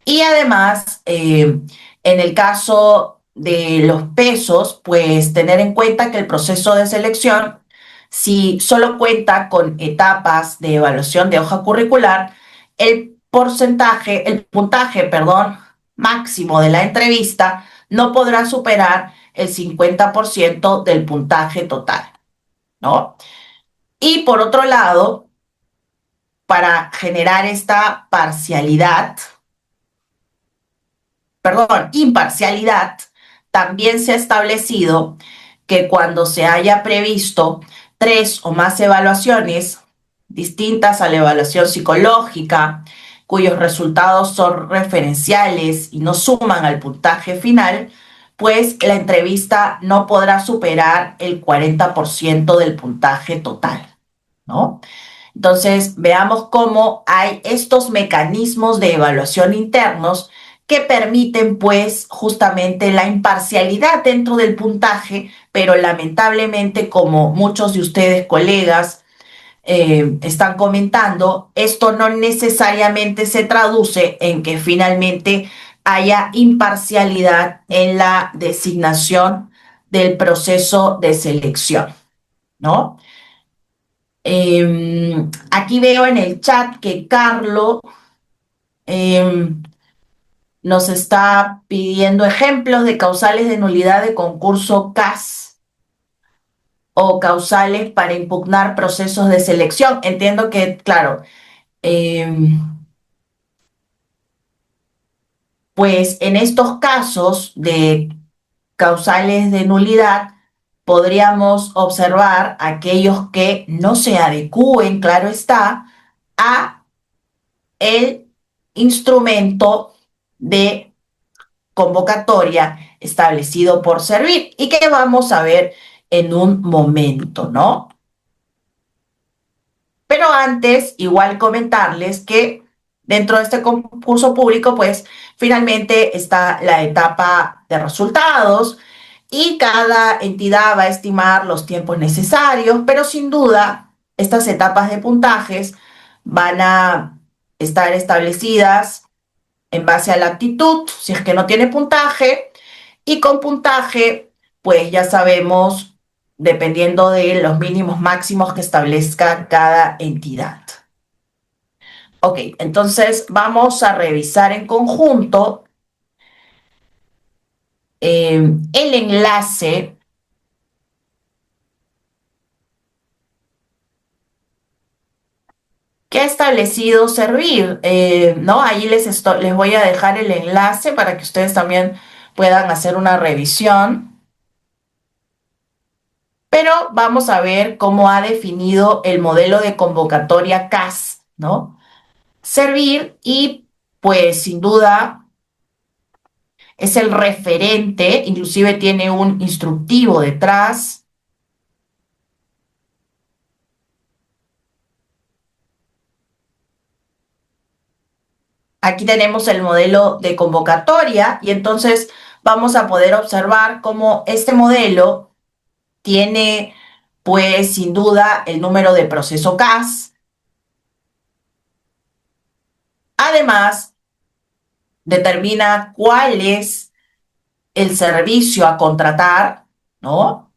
Y además, en el caso de los pesos, pues tener en cuenta que el proceso de selección, si solo cuenta con etapas de evaluación de hoja curricular, el puntaje, perdón, máximo de la entrevista no podrá superar el 50% del puntaje total, ¿no? Y por otro lado, para generar esta parcialidad, perdón, imparcialidad, también se ha establecido que cuando se haya previsto 3 o más evaluaciones distintas a la evaluación psicológica, cuyos resultados son referenciales y no suman al puntaje final, pues la entrevista no podrá superar el 40% del puntaje total, ¿no? Entonces, veamos cómo hay estos mecanismos de evaluación internos que permiten pues justamente la imparcialidad dentro del puntaje, pero lamentablemente como muchos de ustedes colegas están comentando, esto no necesariamente se traduce en que finalmente haya imparcialidad en la designación del proceso de selección, ¿no? Aquí veo en el chat que Carlo eh, nos está pidiendo ejemplos de causales de nulidad de concurso CAS o causales para impugnar procesos de selección. Entiendo que, claro, eh, pues en estos casos de causales de nulidad, podríamos observar aquellos que no se adecúen, claro está, a el instrumento de convocatoria establecido por Servir y que vamos a ver en un momento, ¿no? Pero antes, igual comentarles que dentro de este concurso público, pues finalmente está la etapa de resultados y cada entidad va a estimar los tiempos necesarios, pero sin duda estas etapas de puntajes van a estar establecidas en base a la aptitud, si es que no tiene puntaje, y con puntaje, pues ya sabemos, dependiendo de los mínimos máximos que establezca cada entidad. Ok, entonces vamos a revisar en conjunto el enlace que ha establecido Servir, ¿no? Ahí les voy a dejar el enlace para que ustedes también puedan hacer una revisión. Pero vamos a ver cómo ha definido el modelo de convocatoria CAS, ¿no? Servir y pues sin duda es el referente, inclusive tiene un instructivo detrás. Aquí tenemos el modelo de convocatoria y entonces vamos a poder observar cómo este modelo tiene pues sin duda el número de proceso CAS. Además, determina cuál es el servicio a contratar, ¿no?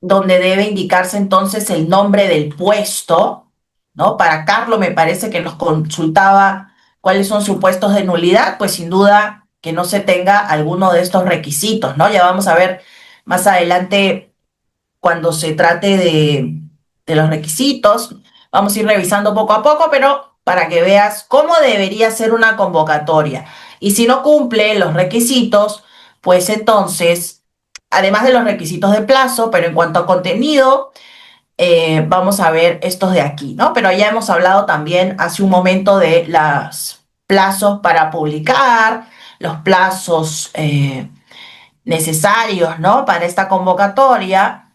Donde debe indicarse entonces el nombre del puesto, ¿no? Para Carlos me parece que nos consultaba cuáles son supuestos de nulidad, pues sin duda que no se tenga alguno de estos requisitos, ¿no? Ya vamos a ver más adelante cuando se trate de los requisitos, vamos a ir revisando poco a poco, pero para que veas cómo debería ser una convocatoria. Y si no cumple los requisitos, pues entonces, además de los requisitos de plazo, pero en cuanto a contenido, vamos a ver estos de aquí, ¿no? Pero ya hemos hablado también hace un momento de los plazos para publicar, los plazos necesarios, ¿no? Para esta convocatoria.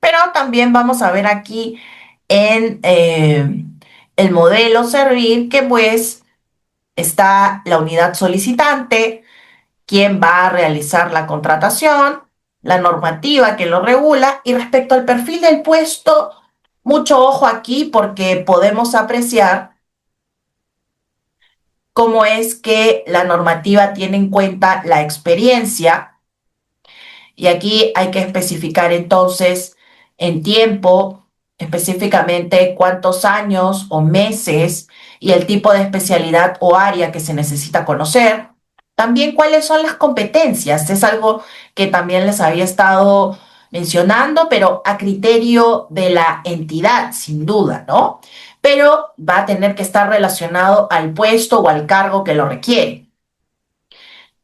Pero también vamos a ver aquí en el modelo Servir que pues está la unidad solicitante, quién va a realizar la contratación, la normativa que lo regula y respecto al perfil del puesto, mucho ojo aquí porque podemos apreciar cómo es que la normativa tiene en cuenta la experiencia y aquí hay que especificar entonces en tiempo, específicamente cuántos años o meses y el tipo de especialidad o área que se necesita conocer. También cuáles son las competencias. Es algo que también les había estado mencionando, pero a criterio de la entidad, sin duda, ¿no? Pero va a tener que estar relacionado al puesto o al cargo que lo requiere.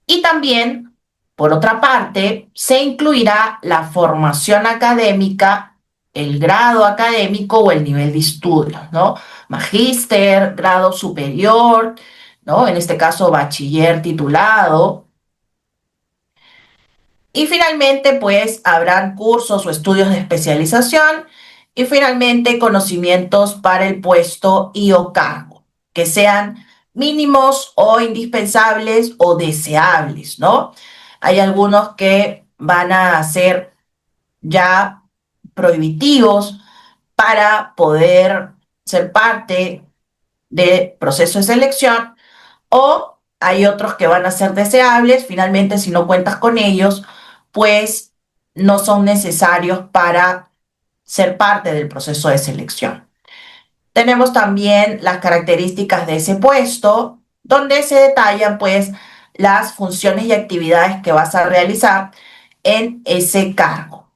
Y también, por otra parte, se incluirá la formación académica, el grado académico o el nivel de estudios, ¿no? Magíster, grado superior, ¿no? En este caso, bachiller titulado. Y finalmente, pues, habrán cursos o estudios de especialización y finalmente conocimientos para el puesto y o cargo, que sean mínimos o indispensables o deseables, ¿no? Hay algunos que van a ser ya prohibitivos para poder ser parte del proceso de selección, o hay otros que van a ser deseables. Finalmente, si no cuentas con ellos, pues no son necesarios para ser parte del proceso de selección. Tenemos también las características de ese puesto, donde se detallan pues las funciones y actividades que vas a realizar en ese cargo.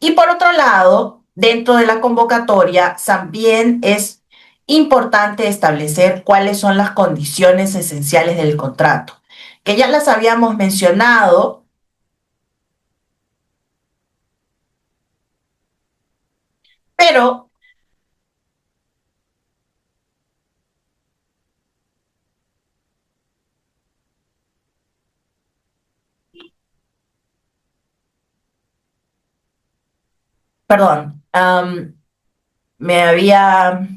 Y por otro lado, dentro de la convocatoria también es importante establecer cuáles son las condiciones esenciales del contrato, que ya las habíamos mencionado, pero, perdón, me había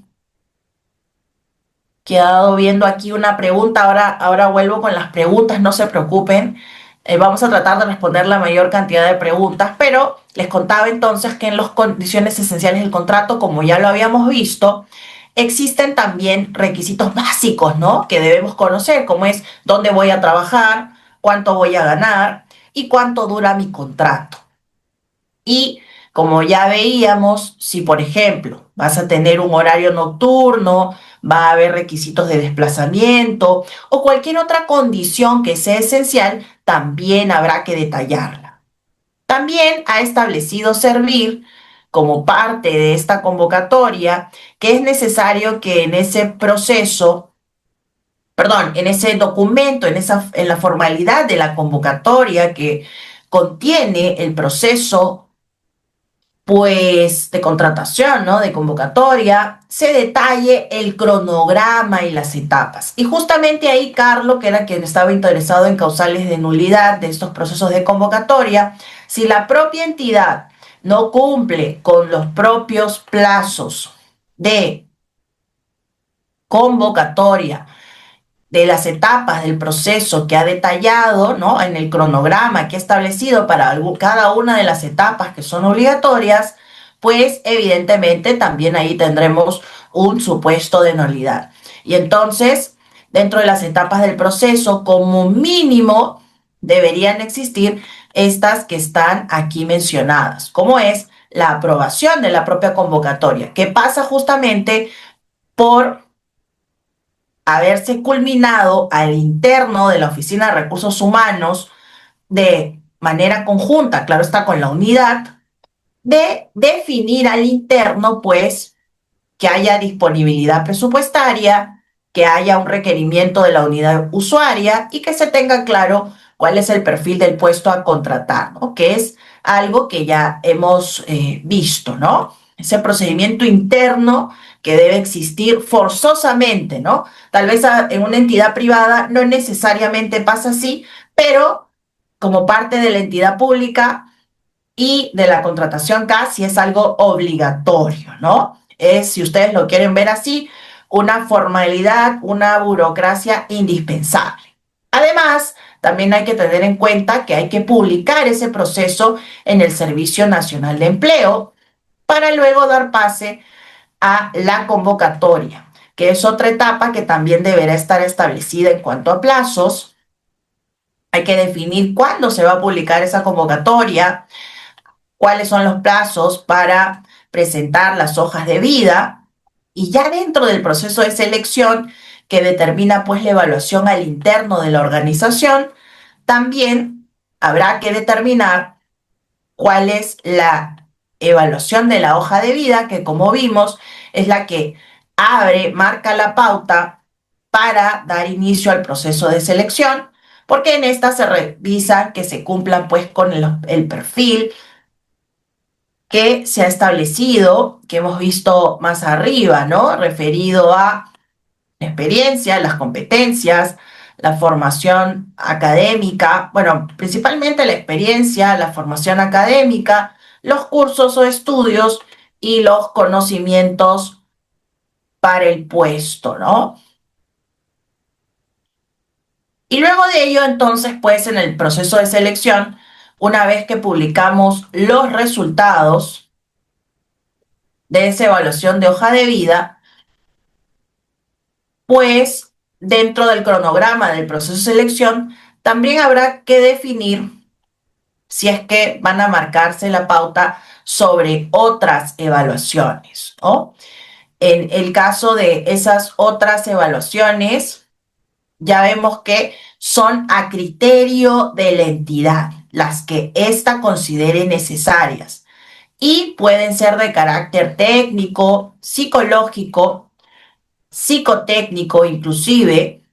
quedado viendo aquí una pregunta. Ahora vuelvo con las preguntas, no se preocupen. Vamos a tratar de responder la mayor cantidad de preguntas, pero les contaba entonces que en las condiciones esenciales del contrato, como ya lo habíamos visto, existen también requisitos básicos, ¿no? Que debemos conocer, como es dónde voy a trabajar, cuánto voy a ganar y cuánto dura mi contrato. Y como ya veíamos, si por ejemplo vas a tener un horario nocturno, va a haber requisitos de desplazamiento o cualquier otra condición que sea esencial, también habrá que detallarla. También ha establecido servir como parte de esta convocatoria que es necesario que en ese proceso, perdón, en ese documento, en la formalidad de la convocatoria que contiene el proceso pues de contratación, ¿no? De convocatoria, se detalle el cronograma y las etapas. Y justamente ahí Carlos, que era quien estaba interesado en causales de nulidad de estos procesos de convocatoria, si la propia entidad no cumple con los propios plazos de convocatoria, de las etapas del proceso que ha detallado, ¿no? En el cronograma que ha establecido para cada una de las etapas que son obligatorias, pues evidentemente también ahí tendremos un supuesto de nulidad. Y entonces, dentro de las etapas del proceso, como mínimo, deberían existir estas que están aquí mencionadas, como es la aprobación de la propia convocatoria, que pasa justamente por haberse culminado al interno de la Oficina de Recursos Humanos de manera conjunta, claro está, con la unidad, de definir al interno, pues, que haya disponibilidad presupuestaria, que haya un requerimiento de la unidad usuaria y que se tenga claro cuál es el perfil del puesto a contratar, ¿no? Que es algo que ya hemos visto, ¿no? Ese procedimiento interno que debe existir forzosamente, ¿no? Tal vez en una entidad privada no necesariamente pasa así, pero como parte de la entidad pública y de la contratación casi es algo obligatorio, ¿no? Es, si ustedes lo quieren ver así, una formalidad, una burocracia indispensable. Además, también hay que tener en cuenta que hay que publicar ese proceso en el Servicio Nacional de Empleo para luego dar pase a la convocatoria, que es otra etapa que también deberá estar establecida en cuanto a plazos. Hay que definir cuándo se va a publicar esa convocatoria, cuáles son los plazos para presentar las hojas de vida, y ya dentro del proceso de selección que determina pues la evaluación al interno de la organización, también habrá que determinar cuál es la evaluación de la hoja de vida, que como vimos es la que abre, marca la pauta para dar inicio al proceso de selección, porque en esta se revisa que se cumplan pues con el perfil que se ha establecido, que hemos visto más arriba, ¿no? Referido a la experiencia, las competencias, la formación académica, bueno, principalmente la experiencia, la formación académica, los cursos o estudios y los conocimientos para el puesto, ¿no? Y luego de ello, entonces, pues en el proceso de selección, una vez que publicamos los resultados de esa evaluación de hoja de vida, pues dentro del cronograma del proceso de selección, también habrá que definir si es que van a marcarse la pauta sobre otras evaluaciones, ¿no? En el caso de esas otras evaluaciones, ya vemos que son a criterio de la entidad, las que ésta considere necesarias y pueden ser de carácter técnico, psicológico, psicotécnico inclusive,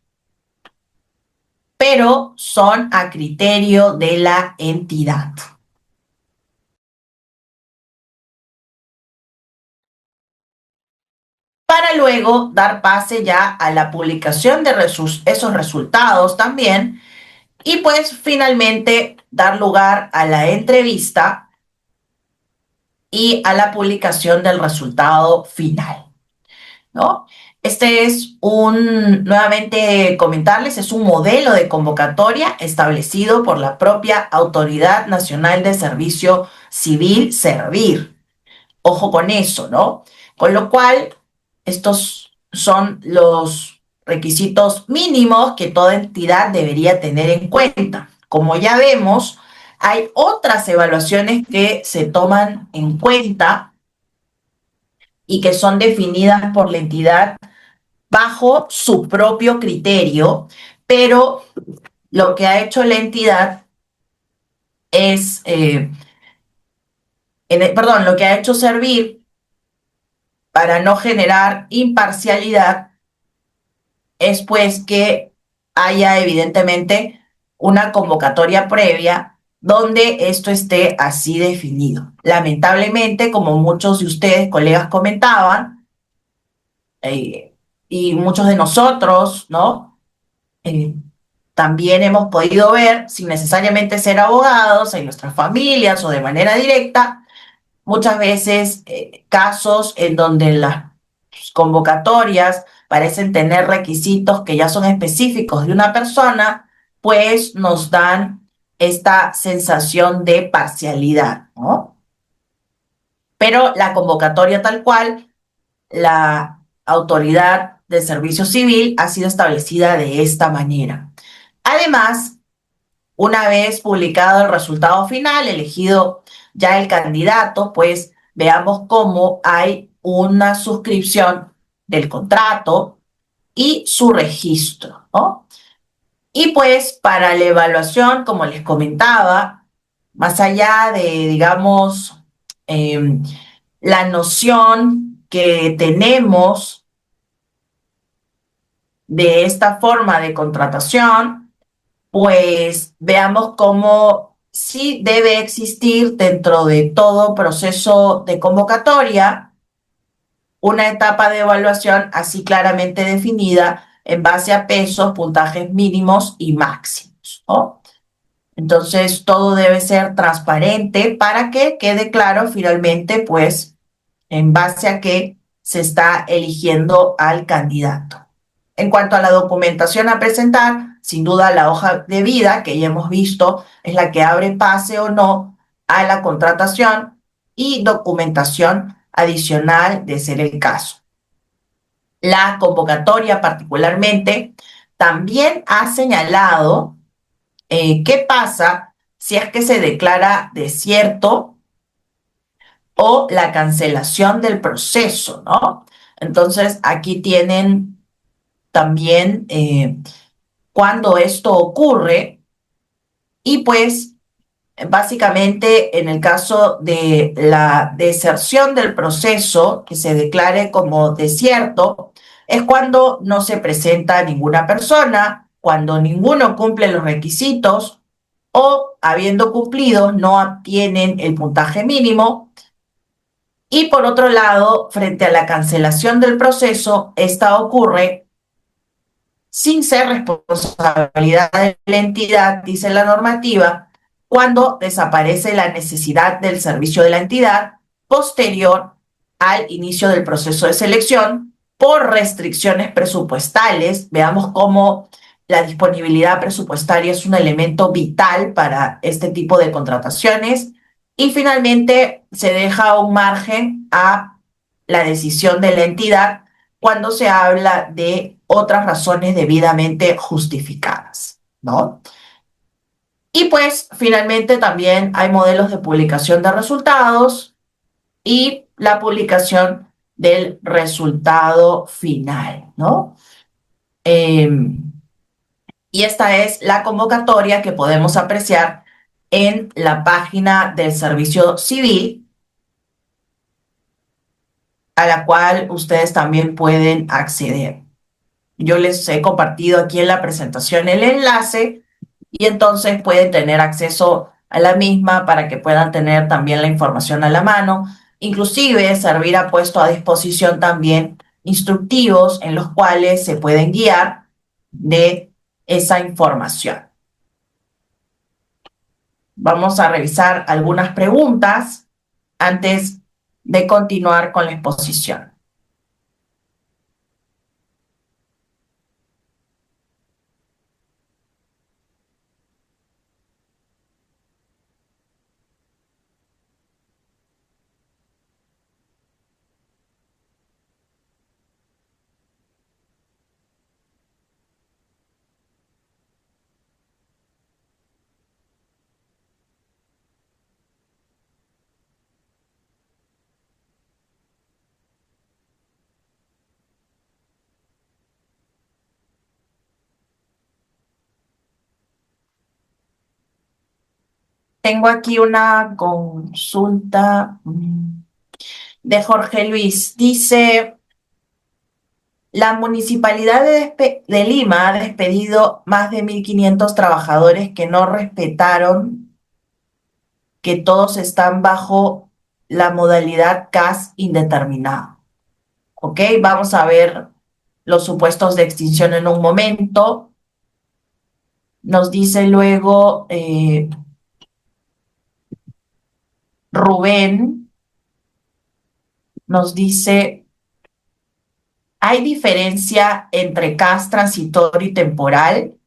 pero son a criterio de la entidad. Para luego dar pase ya a la publicación de esos resultados también y pues finalmente dar lugar a la entrevista y a la publicación del resultado final, ¿no? Este es nuevamente comentarles, es un modelo de convocatoria establecido por la propia Autoridad Nacional de Servicio Civil, Servir. Ojo con eso, ¿no? Con lo cual, estos son los requisitos mínimos que toda entidad debería tener en cuenta. Como ya vemos, hay otras evaluaciones que se toman en cuenta y que son definidas por la entidad bajo su propio criterio, pero lo que ha hecho la entidad es, lo que ha hecho Servir para no generar imparcialidad es pues que haya evidentemente una convocatoria previa donde esto esté así definido. Lamentablemente, como muchos de ustedes, colegas, comentaban, y muchos de nosotros, ¿no? Eh, también hemos podido ver, sin necesariamente ser abogados, en nuestras familias o de manera directa, muchas veces casos en donde las convocatorias parecen tener requisitos que ya son específicos de una persona, pues nos dan esta sensación de parcialidad, ¿no? Pero la convocatoria tal cual, la autoridad de servicio civil ha sido establecida de esta manera. Además, una vez publicado el resultado final, elegido ya el candidato, pues veamos cómo hay una suscripción del contrato y su registro, ¿no? Y pues para la evaluación, como les comentaba, más allá de, digamos, eh, la noción que tenemos de esta forma de contratación, pues veamos cómo sí debe existir dentro de todo proceso de convocatoria una etapa de evaluación así claramente definida en base a pesos, puntajes mínimos y máximos, ¿no? Entonces, todo debe ser transparente para que quede claro finalmente, pues, en base a qué se está eligiendo al candidato. En cuanto a la documentación a presentar, sin duda la hoja de vida que ya hemos visto es la que abre pase o no a la contratación y documentación adicional de ser el caso. La convocatoria particularmente también ha señalado qué pasa si es que se declara desierto o la cancelación del proceso, ¿no? Entonces, aquí tienen también cuando esto ocurre y pues básicamente en el caso de la deserción del proceso que se declare como desierto es cuando no se presenta ninguna persona, cuando ninguno cumple los requisitos o habiendo cumplido no obtienen el puntaje mínimo. Y por otro lado, frente a la cancelación del proceso, esta ocurre sin ser responsabilidad de la entidad, dice la normativa, cuando desaparece la necesidad del servicio de la entidad posterior al inicio del proceso de selección por restricciones presupuestales. Veamos cómo la disponibilidad presupuestaria es un elemento vital para este tipo de contrataciones. Y finalmente se deja un margen a la decisión de la entidad cuando se habla de otras razones debidamente justificadas, ¿no? Y pues finalmente también hay modelos de publicación de resultados y la publicación del resultado final, ¿no? Eh, y esta es la convocatoria que podemos apreciar en la página del Servicio Civil, a la cual ustedes también pueden acceder. Yo les he compartido aquí en la presentación el enlace y entonces pueden tener acceso a la misma para que puedan tener también la información a la mano. Inclusive Servir ha puesto a disposición también instructivos en los cuales se pueden guiar de esa información. Vamos a revisar algunas preguntas antes de continuar con la exposición. Tengo aquí una consulta de Jorge Luis. Dice, la Municipalidad de Lima ha despedido más de 1.500 trabajadores que no respetaron que todos están bajo la modalidad CAS indeterminado. ¿Ok? Vamos a ver los supuestos de extinción en un momento. Nos dice luego Rubén, nos dice, ¿hay diferencia entre CAS transitorio y temporal?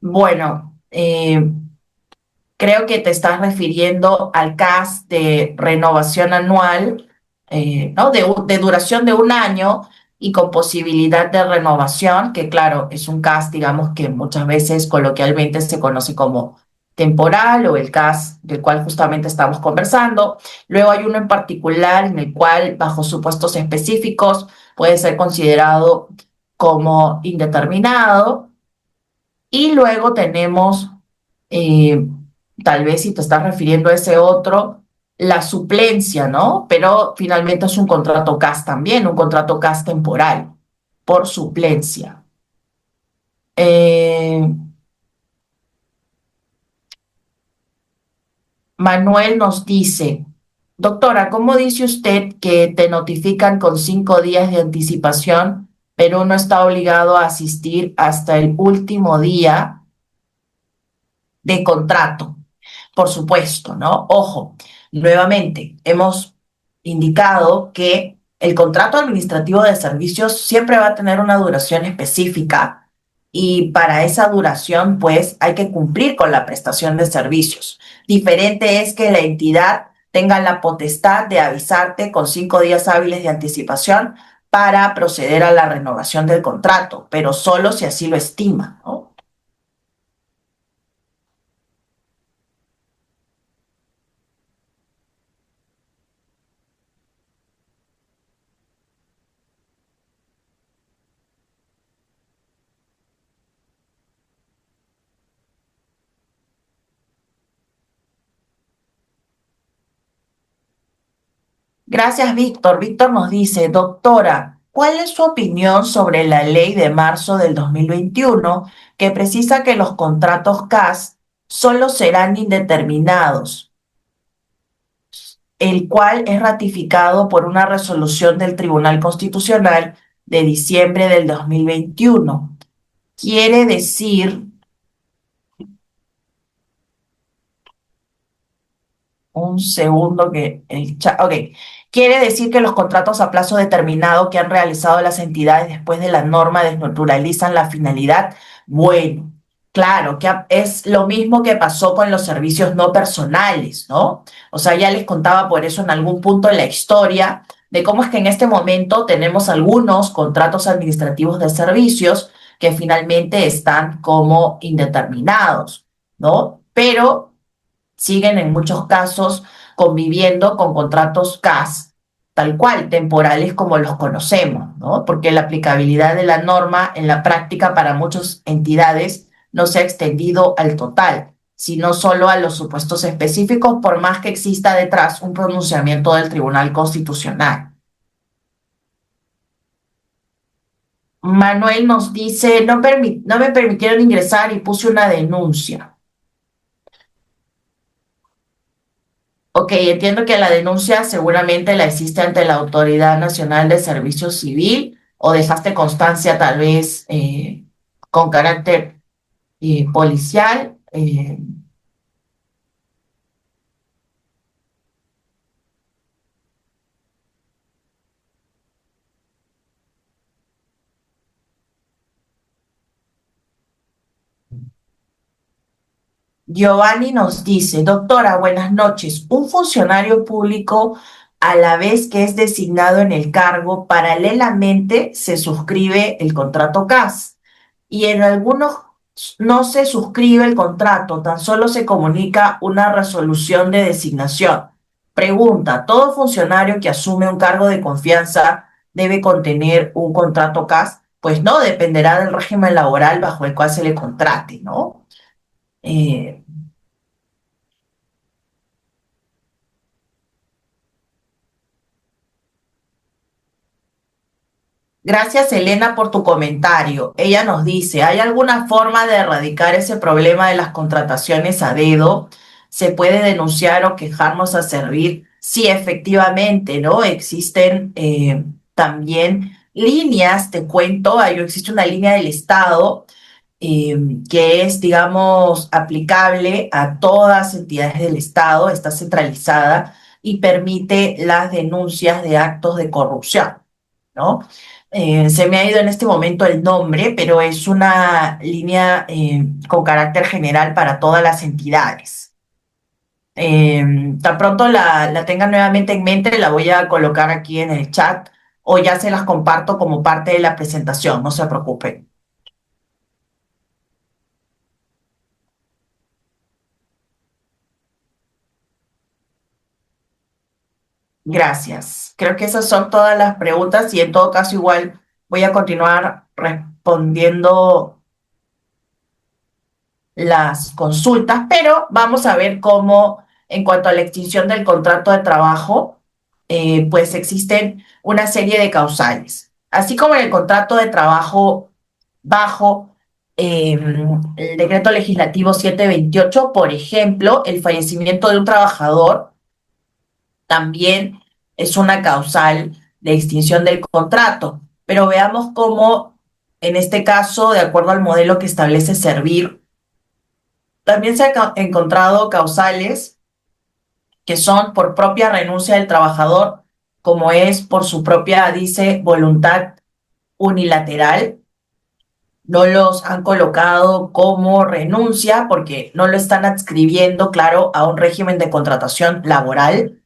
Bueno, creo que te estás refiriendo al CAS de renovación anual, ¿no? De duración de un año y con posibilidad de renovación, que claro, es un CAS, digamos, que muchas veces coloquialmente se conoce como temporal o el CAS del cual justamente estamos conversando. Luego hay uno en particular en el cual, bajo supuestos específicos, puede ser considerado como indeterminado. Y luego tenemos eh, tal vez si te estás refiriendo a ese otro, la suplencia, ¿no? Pero finalmente es un contrato CAS también, un contrato CAS temporal por suplencia. Eh, Manuel nos dice, doctora, ¿cómo dice usted que te notifican con 5 días de anticipación, pero uno está obligado a asistir hasta el último día de contrato? Por supuesto, ¿no? Ojo, nuevamente, hemos indicado que el contrato administrativo de servicios siempre va a tener una duración específica y para esa duración, pues, hay que cumplir con la prestación de servicios. Diferente es que la entidad tenga la potestad de avisarte con 5 días hábiles de anticipación para proceder a la renovación del contrato, pero solo si así lo estima, ¿no? Gracias, Víctor. Víctor nos dice, doctora, ¿cuál es su opinión sobre la ley de marzo del 2021 que precisa que los contratos CAS solo serán indeterminados, el cual es ratificado por una resolución del Tribunal Constitucional de diciembre del 2021? Quiere decir, Un segundo que el chat. Ok. Quiere decir que los contratos a plazo determinado que han realizado las entidades después de la norma desnaturalizan la finalidad. Bueno, claro, que es lo mismo que pasó con los servicios no personales, ¿no? O sea, ya les contaba por eso en algún punto en la historia de cómo es que en este momento tenemos algunos contratos administrativos de servicios que finalmente están como indeterminados, ¿no? Pero siguen en muchos casos conviviendo con contratos CAS, tal cual, temporales como los conocemos, ¿no? Porque la aplicabilidad de la norma en la práctica para muchas entidades no se ha extendido al total, sino solo a los supuestos específicos, por más que exista detrás un pronunciamiento del Tribunal Constitucional. Manuel nos dice, no me permitieron ingresar y puse una denuncia. Ok, entiendo que la denuncia seguramente la hiciste ante la Autoridad Nacional de Servicio Civil o dejaste constancia tal vez con carácter policial. Giovanni nos dice, doctora, buenas noches. Un funcionario público, a la vez que es designado en el cargo, paralelamente se suscribe el contrato CAS y en algunos no se suscribe el contrato, tan solo se comunica una resolución de designación. Pregunta, ¿todo funcionario que asume un cargo de confianza debe contener un contrato CAS? Pues no, dependerá del régimen laboral bajo el cual se le contrate, ¿no? Eh, Gracias, Elena, por tu comentario. Ella nos dice, ¿hay alguna forma de erradicar ese problema de las contrataciones a dedo? ¿Se puede denunciar o quejarnos a servir? Sí, efectivamente, ¿no? Existen también líneas, te cuento, existe una línea del Estado eh, que es, digamos, aplicable a todas las entidades del Estado, está centralizada y permite las denuncias de actos de corrupción, ¿no? Se me ha ido en este momento el nombre, pero es una línea con carácter general para todas las entidades. Tan pronto la tenga nuevamente en mente, la voy a colocar aquí en el chat o ya se las comparto como parte de la presentación, no se preocupen. Gracias. Creo que esas son todas las preguntas y en todo caso igual voy a continuar respondiendo las consultas, pero vamos a ver cómo en cuanto a la extinción del contrato de trabajo, pues existen una serie de causales. Así como en el contrato de trabajo bajo el decreto legislativo 728, por ejemplo, el fallecimiento de un trabajador también es una causal de extinción del contrato. Pero veamos cómo, en este caso, de acuerdo al modelo que establece Servir, también se han encontrado causales que son por propia renuncia del trabajador, como es por su propia, dice, voluntad unilateral. No los han colocado como renuncia porque no lo están adscribiendo, claro, a un régimen de contratación laboral,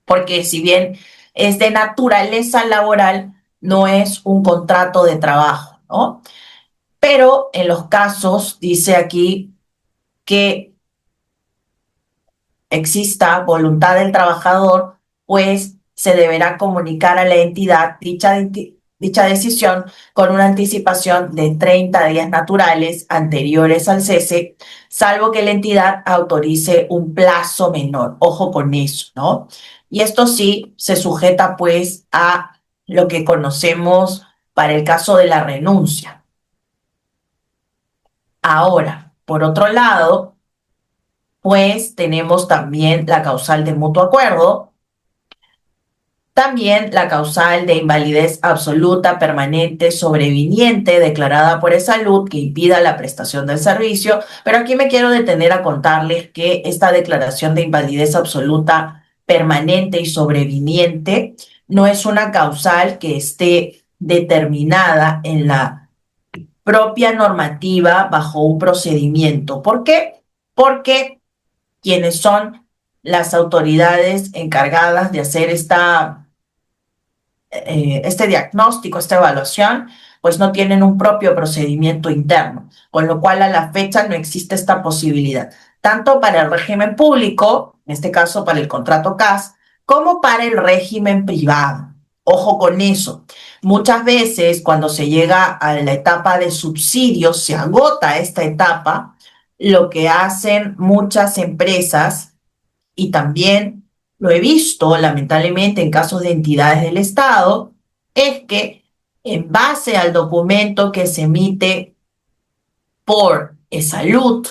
porque si bien es de naturaleza laboral, no es un contrato de trabajo, ¿no? Pero en los casos, dice aquí, que exista voluntad del trabajador, pues se deberá comunicar a la entidad dicha decisión con una anticipación de 30 días naturales anteriores al cese, salvo que la entidad autorice un plazo menor. Ojo con eso, ¿no? Y esto sí se sujeta pues a lo que conocemos para el caso de la renuncia. Ahora, por otro lado, pues tenemos también la causal de mutuo acuerdo, También la causal de invalidez absoluta, permanente, sobreviniente, declarada por Salud, que impida la prestación del servicio. Pero aquí me quiero detener a contarles que esta declaración de invalidez absoluta, permanente y sobreviniente no es una causal que esté determinada en la propia normativa bajo un procedimiento. ¿Por qué? Porque quienes son las autoridades encargadas de hacer este diagnóstico, esta evaluación, pues no tienen un propio procedimiento interno, con lo cual a la fecha no existe esta posibilidad, tanto para el régimen público, en este caso para el contrato CAS, como para el régimen privado. Ojo con eso. Muchas veces cuando se llega a la etapa de subsidios, se agota esta etapa, lo que hacen muchas empresas y también lo he visto lamentablemente en casos de entidades del Estado, es que en base al documento que se emite por Salud,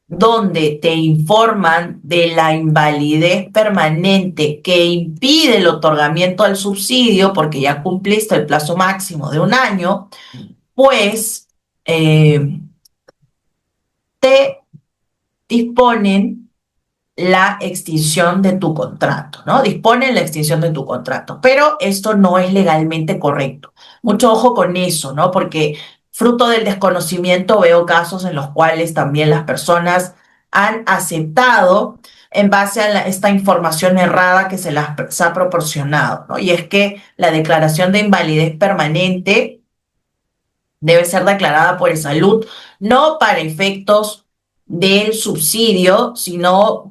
donde te informan de la invalidez permanente que impide el otorgamiento del subsidio porque ya cumpliste el plazo máximo de un año, pues te disponen la extinción de tu contrato, ¿no? Disponen la extinción de tu contrato, pero esto no es legalmente correcto. Mucho ojo con eso, ¿no? Porque fruto del desconocimiento veo casos en los cuales también las personas han aceptado en base a esta información errada que se les ha proporcionado, ¿no? Y es que la declaración de invalidez permanente debe ser declarada por Salud, no para efectos del subsidio, sino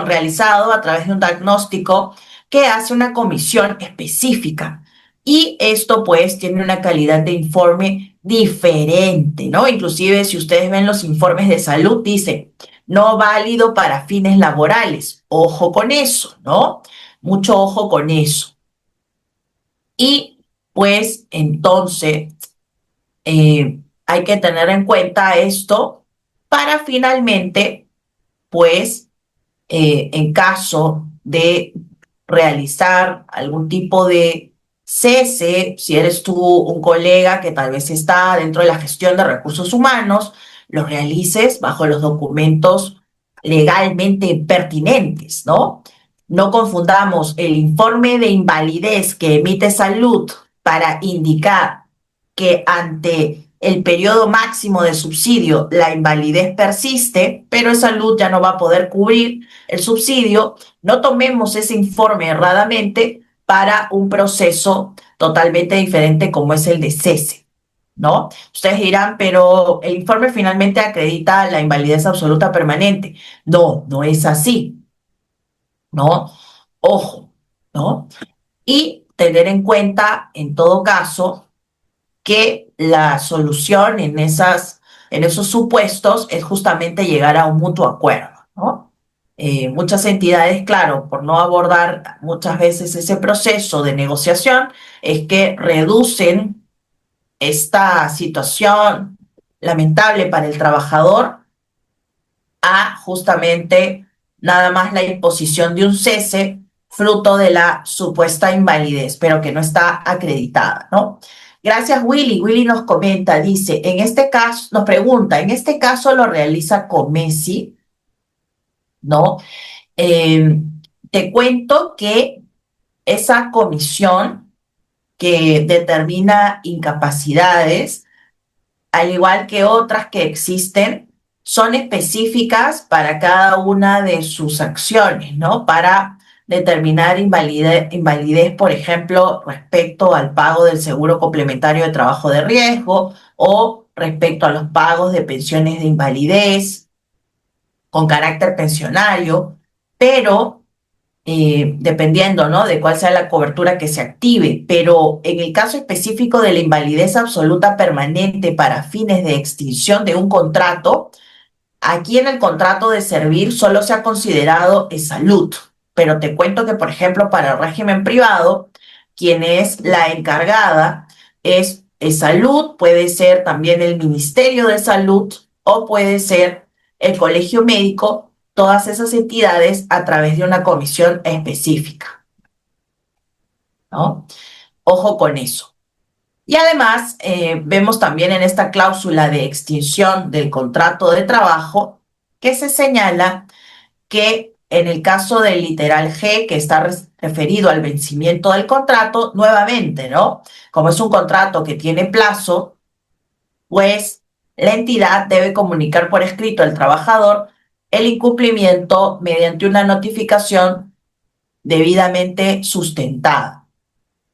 realizado a través de un diagnóstico que hace una comisión específica. Y esto pues tiene una calidad de informe diferente, ¿no? Inclusive si ustedes ven los informes de Salud, dice, no válido para fines laborales. Ojo con eso, ¿no? Mucho ojo con eso. Y pues entonces hay que tener en cuenta esto para finalmente, pues, en caso de realizar algún tipo de cese, si eres tú un colega que tal vez está dentro de la gestión de recursos humanos, lo realices bajo los documentos legalmente pertinentes, ¿no? No confundamos el informe de invalidez que emite Salud para indicar que ante el periodo máximo de subsidio la invalidez persiste, pero Salud ya no va a poder cubrir el subsidio. No tomemos ese informe erradamente para un proceso totalmente diferente como es el de cese, ¿no? Ustedes dirán, pero el informe finalmente acredita la invalidez absoluta permanente. No, no es así, ¿no? Ojo, ¿no? Y tener en cuenta, en todo caso, que la solución en esos supuestos es justamente llegar a un mutuo acuerdo, ¿no? Muchas entidades, claro, por no abordar muchas veces ese proceso de negociación, es que reducen esta situación lamentable para el trabajador a justamente nada más la imposición de un cese fruto de la supuesta invalidez, pero que no está acreditada, ¿no? Gracias, Willy. Willy nos comenta, dice, en este caso, nos pregunta, ¿en este caso lo realiza Comesi? ¿No? Eh, Te cuento que esa comisión que determina incapacidades, al igual que otras que existen, son específicas para cada una de sus acciones, ¿no? Para determinar invalidez, por ejemplo, respecto al pago del seguro complementario de trabajo de riesgo o respecto a los pagos de pensiones de invalidez con carácter pensionario, pero dependiendo, ¿no? De cuál sea la cobertura que se active, pero en el caso específico de la invalidez absoluta permanente para fines de extinción de un contrato, aquí en el contrato de servir solo se ha considerado Salud, pero te cuento que, por ejemplo, para el régimen privado, quien es la encargada es Salud, puede ser también el Ministerio de Salud o puede ser el Colegio Médico todas esas entidades a través de una comisión específica, ¿no? Ojo con eso. Y además, vemos también en esta cláusula de extinción del contrato de trabajo que se señala que en el caso del literal G, que está referido al vencimiento del contrato, nuevamente, ¿no? Como es un contrato que tiene plazo, pues la entidad debe comunicar por escrito al trabajador el incumplimiento mediante una notificación debidamente sustentada.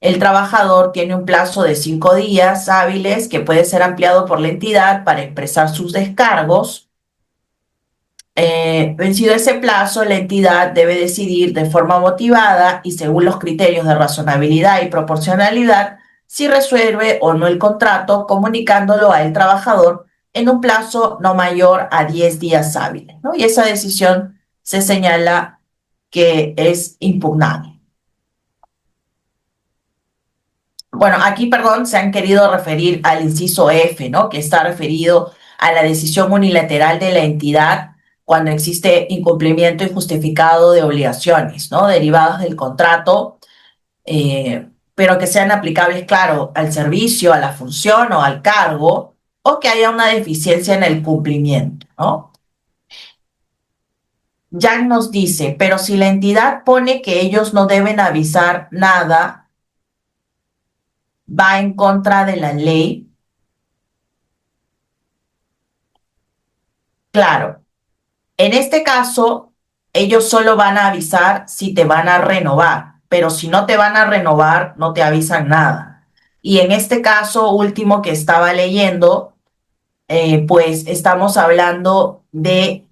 El trabajador tiene un plazo de 5 días hábiles que puede ser ampliado por la entidad para expresar sus descargos. Vencido ese plazo, la entidad debe decidir de forma motivada y según los criterios de razonabilidad y proporcionalidad si resuelve o no el contrato, comunicándolo al trabajador en un plazo no mayor a 10 días hábiles, ¿no? Y esa decisión se señala que es impugnable. Bueno, aquí, perdón, se han querido referir al inciso F, ¿no? Que está referido a la decisión unilateral de la entidad cuando existe incumplimiento injustificado de obligaciones, ¿no? Derivadas del contrato, pero que sean aplicables, claro, al servicio, a la función o al cargo, o que haya una deficiencia en el cumplimiento, ¿no? Yang nos dice, pero si la entidad pone que ellos no deben avisar nada, va en contra de la ley. Claro, en este caso, ellos solo van a avisar si te van a renovar, pero si no te van a renovar, no te avisan nada. Y en este caso último que estaba leyendo, pues estamos hablando de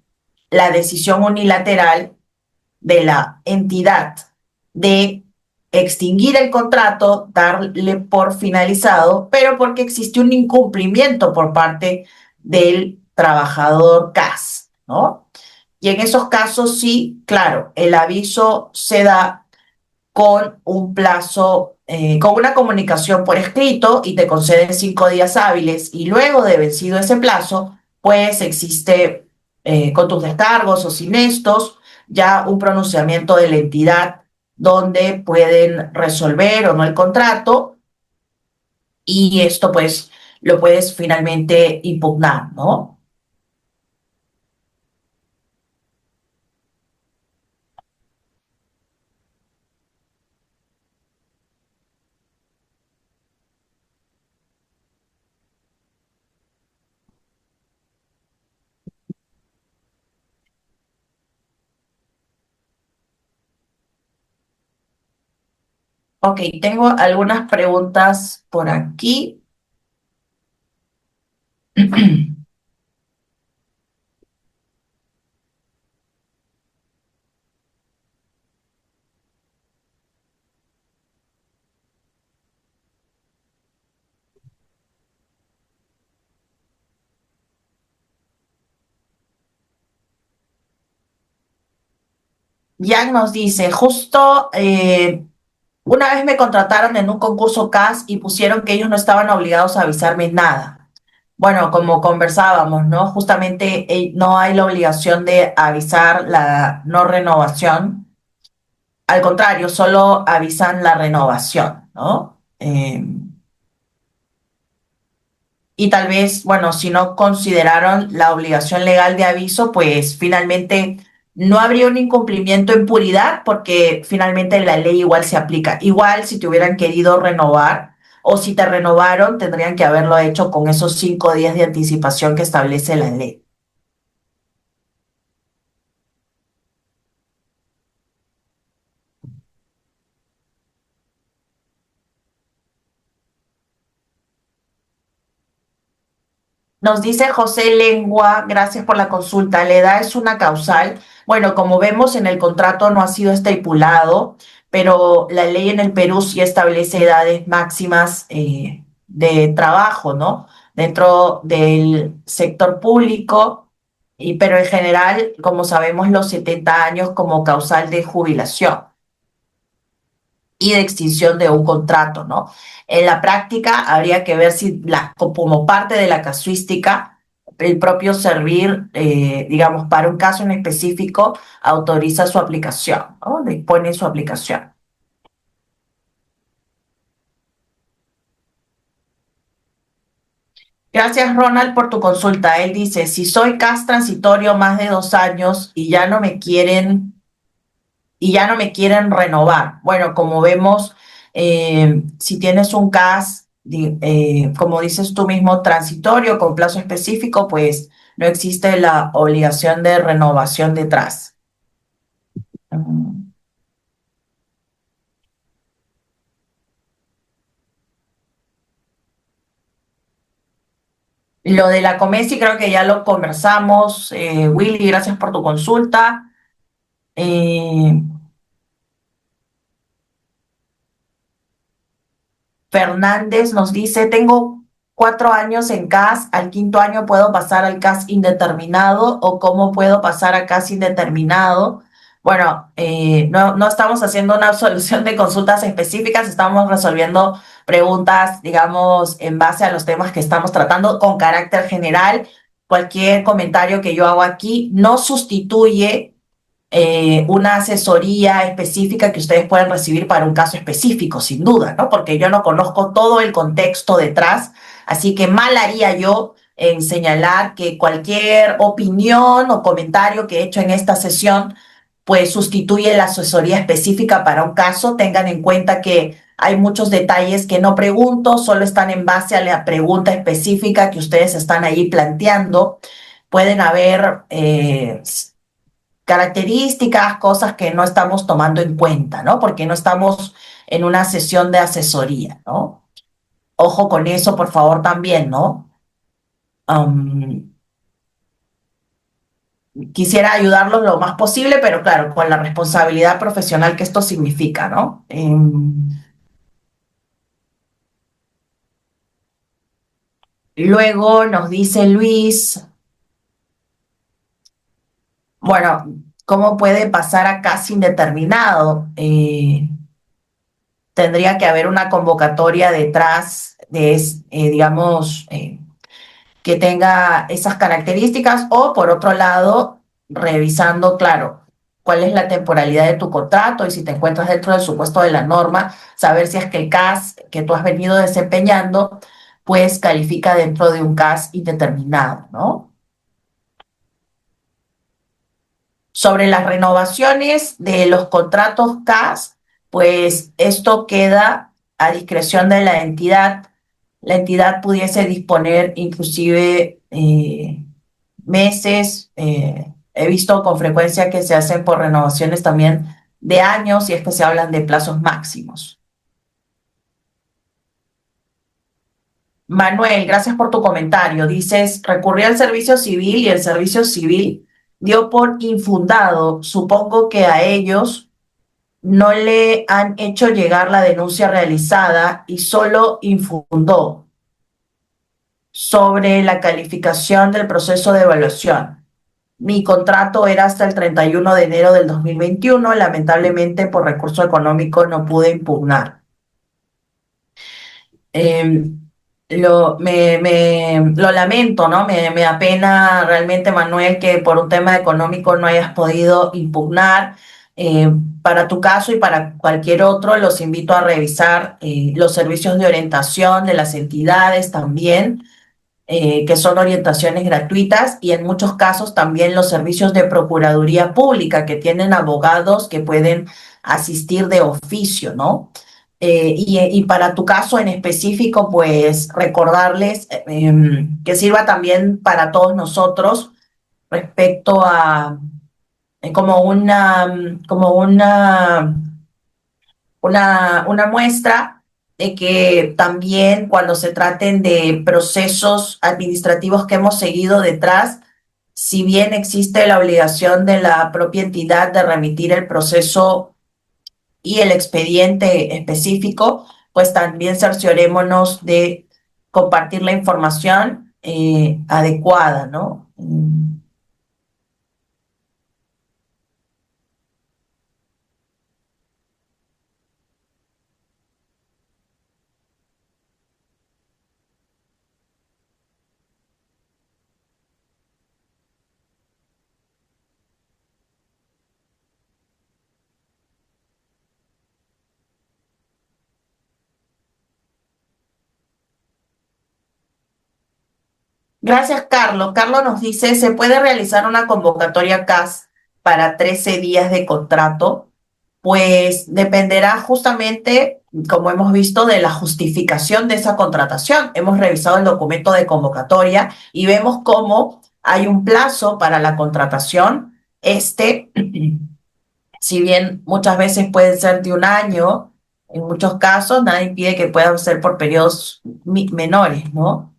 la decisión unilateral de la entidad de extinguir el contrato, darle por finalizado, pero porque existe un incumplimiento por parte del trabajador CAS, ¿no? Y en esos casos sí, claro, el aviso se da con un plazo, con una comunicación por escrito y te conceden 5 días hábiles y luego de vencido ese plazo, pues existe con tus descargos o sin estos ya un pronunciamiento de la entidad donde pueden resolver o no el contrato y esto pues lo puedes finalmente impugnar, ¿no? Ok, tengo algunas preguntas por aquí. Jan nos dice, justo una vez me contrataron en un concurso CAS y pusieron que ellos no estaban obligados a avisarme nada. Bueno, como conversábamos, ¿no? Justamente no hay la obligación de avisar la no renovación. Al contrario, solo avisan la renovación, ¿no? Y tal vez, bueno, si no consideraron la obligación legal de aviso, pues finalmente no habría un incumplimiento en puridad porque finalmente la ley igual se aplica. Igual si te hubieran querido renovar o si te renovaron, tendrían que haberlo hecho con esos 5 días de anticipación que establece la ley. Nos dice José Lengua, gracias por la consulta. ¿La edad es una causal? Bueno, como vemos en el contrato no ha sido estipulado, pero la ley en el Perú sí establece edades máximas de trabajo, ¿no? Dentro del sector público, pero en general, como sabemos, los 70 años como causal de jubilación y de extinción de un contrato, ¿no? En la práctica habría que ver si como parte de la casuística el propio servir, digamos, para un caso en específico, autoriza su aplicación, ¿no? Dispone su aplicación. Gracias, Ronald, por tu consulta. Él dice, si soy CAS transitorio más de 2 años y ya no me quieren renovar. Bueno, como vemos, si tienes un CAS, como dices tú mismo, transitorio con plazo específico, pues no existe la obligación de renovación detrás. Mm. Lo de la Comesi creo que ya lo conversamos. Willy, gracias por tu consulta. Eh, Fernández nos dice, tengo 4 años en CAS, al quinto año puedo pasar al CAS indeterminado o cómo puedo pasar a CAS indeterminado. Bueno, no estamos haciendo una solución de consultas específicas, estamos resolviendo preguntas, digamos, en base a los temas que estamos tratando con carácter general. Cualquier comentario que yo hago aquí no sustituye una asesoría específica que ustedes pueden recibir para un caso específico, sin duda, ¿no? Porque yo no conozco todo el contexto detrás, así que mal haría yo en señalar que cualquier opinión o comentario que he hecho en esta sesión, pues sustituye la asesoría específica para un caso. Tengan en cuenta que hay muchos detalles que no pregunto, solo están en base a la pregunta específica que ustedes están ahí planteando. Pueden haber características, cosas que no estamos tomando en cuenta, ¿no? Porque no estamos en una sesión de asesoría, ¿no? Ojo con eso, por favor, también, ¿no? Um, Quisiera ayudarlos lo más posible, pero claro, con la responsabilidad profesional que esto significa, ¿no? Luego nos dice Luis, bueno, ¿cómo puede pasar a casi indeterminado? Tendría que haber una convocatoria detrás de, digamos, que tenga esas características o por otro lado, revisando, claro, cuál es la temporalidad de tu contrato y si te encuentras dentro del supuesto de la norma, saber si es que el CAS que tú has venido desempeñando, pues califica dentro de un CAS indeterminado, ¿no? Sobre las renovaciones de los contratos CAS, pues esto queda a discreción de la entidad. La entidad pudiese disponer inclusive meses. He visto con frecuencia que se hacen por renovaciones también de años y es que se hablan de plazos máximos. Manuel, gracias por tu comentario. Dices, recurrí al servicio civil y el servicio civil dio por infundado. Supongo que a ellos no le han hecho llegar la denuncia realizada y solo infundó sobre la calificación del proceso de evaluación. Mi contrato era hasta el 31 de enero del 2021. Lamentablemente, por recurso económico, no pude impugnar. Eh, lo lamento, ¿no? Me da pena realmente, Manuel, que por un tema económico no hayas podido impugnar. Para tu caso y para cualquier otro, los invito a revisar los servicios de orientación de las entidades también, que son orientaciones gratuitas y en muchos casos también los servicios de Procuraduría Pública que tienen abogados que pueden asistir de oficio, ¿no? Y para tu caso en específico, pues recordarles que sirva también para todos nosotros respecto a como una muestra de que también cuando se traten de procesos administrativos que hemos seguido detrás, si bien existe la obligación de la propia entidad de remitir el proceso y el expediente específico, pues también cerciorémonos de compartir la información adecuada, ¿no? Gracias, Carlos. Carlos nos dice, ¿se puede realizar una convocatoria CAS para 13 días de contrato? Pues dependerá justamente, como hemos visto, de la justificación de esa contratación. Hemos revisado el documento de convocatoria y vemos cómo hay un plazo para la contratación. Si bien muchas veces puede ser de un año, en muchos casos nada impide que puedan ser por periodos menores, ¿no?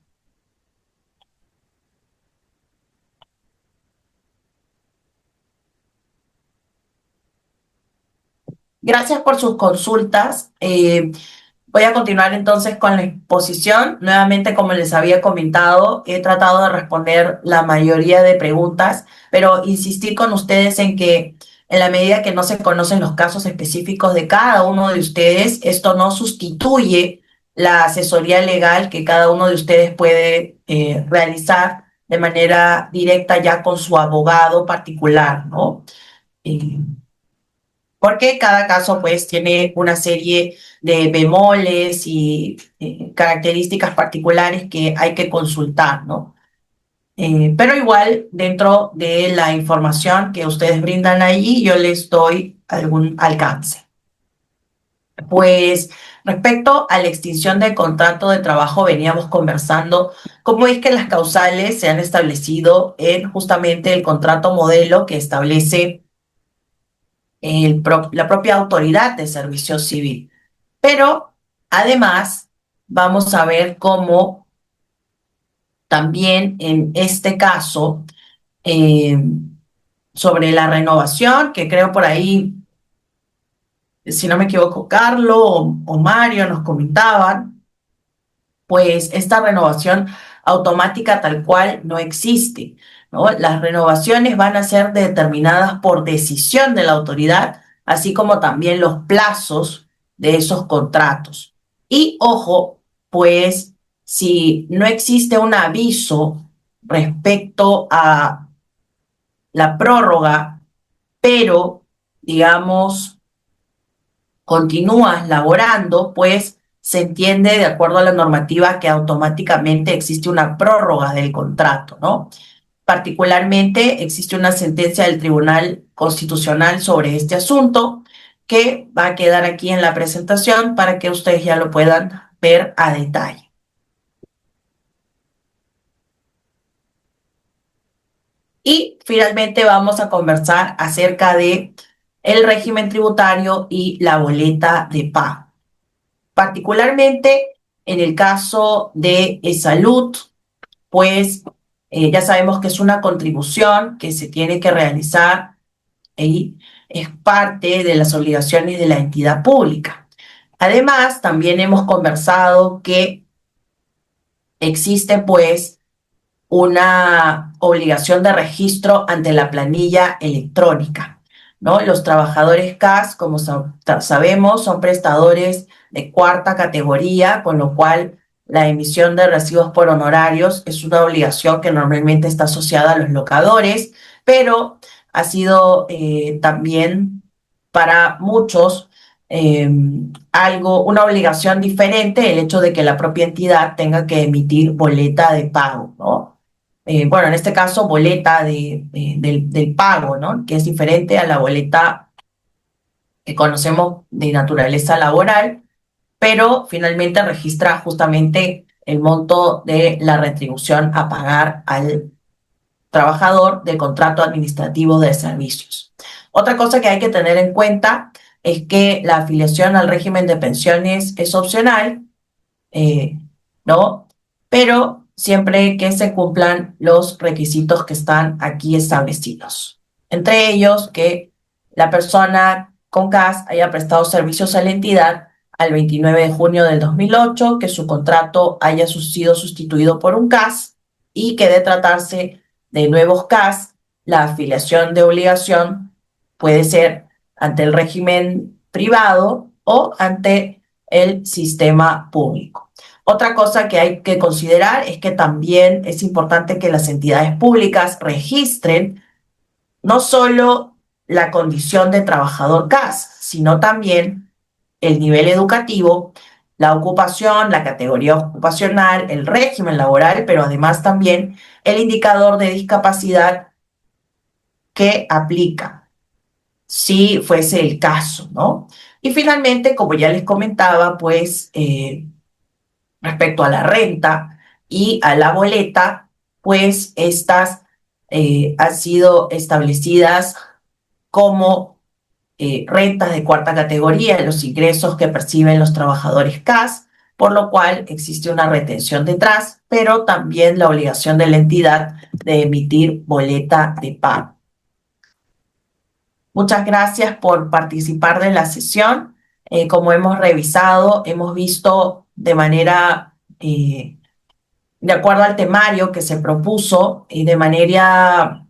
Gracias por sus consultas. Voy a continuar entonces con la exposición. Nuevamente, como les había comentado, he tratado de responder la mayoría de preguntas, pero insistir con ustedes en que en la medida que no se conocen los casos específicos de cada uno de ustedes, esto no sustituye la asesoría legal que cada uno de ustedes puede realizar de manera directa ya con su abogado particular, ¿no? Eh, Porque cada caso pues tiene una serie de bemoles y características particulares que hay que consultar, ¿no? Pero igual dentro de la información que ustedes brindan allí, yo les doy algún alcance. Pues respecto a la extinción del contrato de trabajo, veníamos conversando cómo es que las causales se han establecido en justamente el contrato modelo que establece la propia autoridad de servicio civil. Pero además vamos a ver cómo también en este caso, eh, sobre la renovación, que creo por ahí, si no me equivoco, Carlos o Mario nos comentaban, pues esta renovación automática tal cual no existe, ¿no? Las renovaciones van a ser determinadas por decisión de la autoridad, así como también los plazos de esos contratos. Y ojo, pues si no existe un aviso respecto a la prórroga, pero digamos continúas laborando, pues se entiende de acuerdo a la normativa que automáticamente existe una prórroga del contrato, ¿no? Particularmente existe una sentencia del Tribunal Constitucional sobre este asunto que va a quedar aquí en la presentación para que ustedes ya lo puedan ver a detalle. Y finalmente vamos a conversar acerca de el régimen tributario y la boleta de pago. Particularmente en el caso de salud, pues ya sabemos que es una contribución que se tiene que realizar y es parte de las obligaciones de la entidad pública. Además, también hemos conversado que existe pues una obligación de registro ante la planilla electrónica, ¿no? Los trabajadores CAS, como sabemos, son prestadores de cuarta categoría, con lo cual la emisión de recibos por honorarios es una obligación que normalmente está asociada a los locadores, pero ha sido también para muchos una obligación diferente el hecho de que la propia entidad tenga que emitir boleta de pago, ¿no? Bueno, en este caso, boleta del pago, ¿no? Que es diferente a la boleta que conocemos de naturaleza laboral, pero finalmente registra justamente el monto de la retribución a pagar al trabajador del contrato administrativo de servicios. Otra cosa que hay que tener en cuenta es que la afiliación al régimen de pensiones es opcional, eh, ¿no? Pero siempre que se cumplan los requisitos que están aquí establecidos. Entre ellos, que la persona con CAS haya prestado servicios a la entidad al 29 de junio del 2008, que su contrato haya sido sustituido por un CAS y que de tratarse de nuevos CAS, la afiliación de obligación puede ser ante el régimen privado o ante el sistema público. Otra cosa que hay que considerar es que también es importante que las entidades públicas registren no solo la condición de trabajador CAS, sino también el nivel educativo, la ocupación, la categoría ocupacional, el régimen laboral, pero además también el indicador de discapacidad que aplica, si fuese el caso, ¿no? Y finalmente, como ya les comentaba, pues respecto a la renta y a la boleta, pues estas han sido establecidas como rentas de cuarta categoría, los ingresos que perciben los trabajadores CAS, por lo cual existe una retención detrás, pero también la obligación de la entidad de emitir boleta de pago. Muchas gracias por participar de la sesión. Como hemos revisado, hemos visto de manera, de acuerdo al temario que se propuso y de manera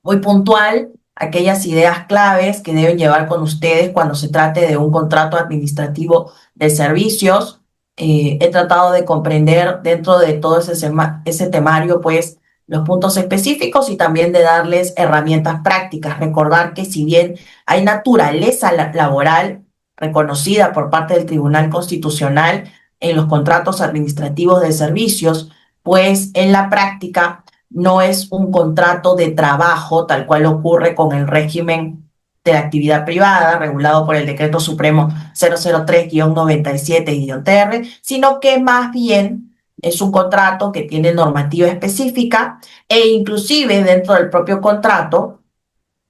muy puntual, aquellas ideas claves que deben llevar con ustedes cuando se trate de un contrato administrativo de servicios. He tratado de comprender dentro de todo ese temario, pues, los puntos específicos y también de darles herramientas prácticas. Recordar que si bien hay naturaleza laboral reconocida por parte del Tribunal Constitucional en los contratos administrativos de servicios, pues en la práctica no es un contrato de trabajo, tal cual ocurre con el régimen de la actividad privada, regulado por el Decreto Supremo 003-97-TR, sino que más bien es un contrato que tiene normativa específica e inclusive dentro del propio contrato,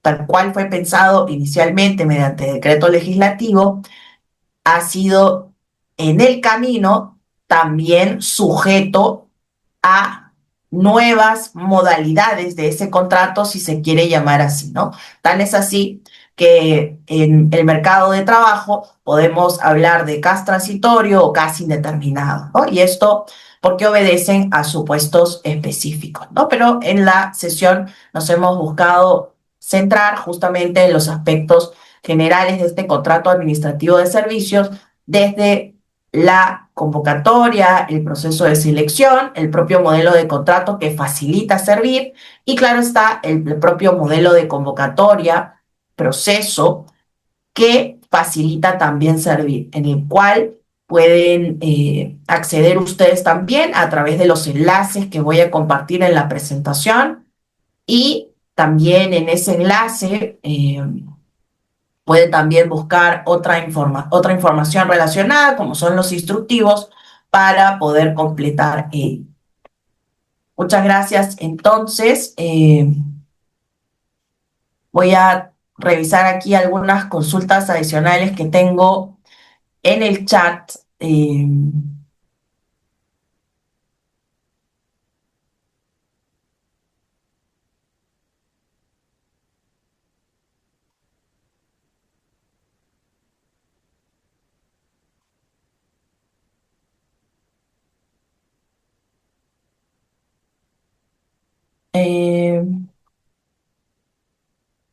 tal cual fue pensado inicialmente mediante decreto legislativo, ha sido en el camino también sujeto a nuevas modalidades de ese contrato, si se quiere llamar así, ¿no? Tan es así que en el mercado de trabajo podemos hablar de CAS transitorio o CAS indeterminado, ¿no? Y esto porque obedecen a supuestos específicos, ¿no? Pero en la sesión nos hemos buscado centrar justamente en los aspectos generales de este contrato administrativo de servicios desde la convocatoria, el proceso de selección, el propio modelo de contrato que facilita servir y claro está el propio modelo de convocatoria, proceso que facilita también servir, en el cual pueden acceder ustedes también a través de los enlaces que voy a compartir en la presentación y también en ese enlace puede también buscar otra información relacionada, como son los instructivos, para poder completar ello. Muchas gracias. Entonces, voy a revisar aquí algunas consultas adicionales que tengo en el chat. Eh,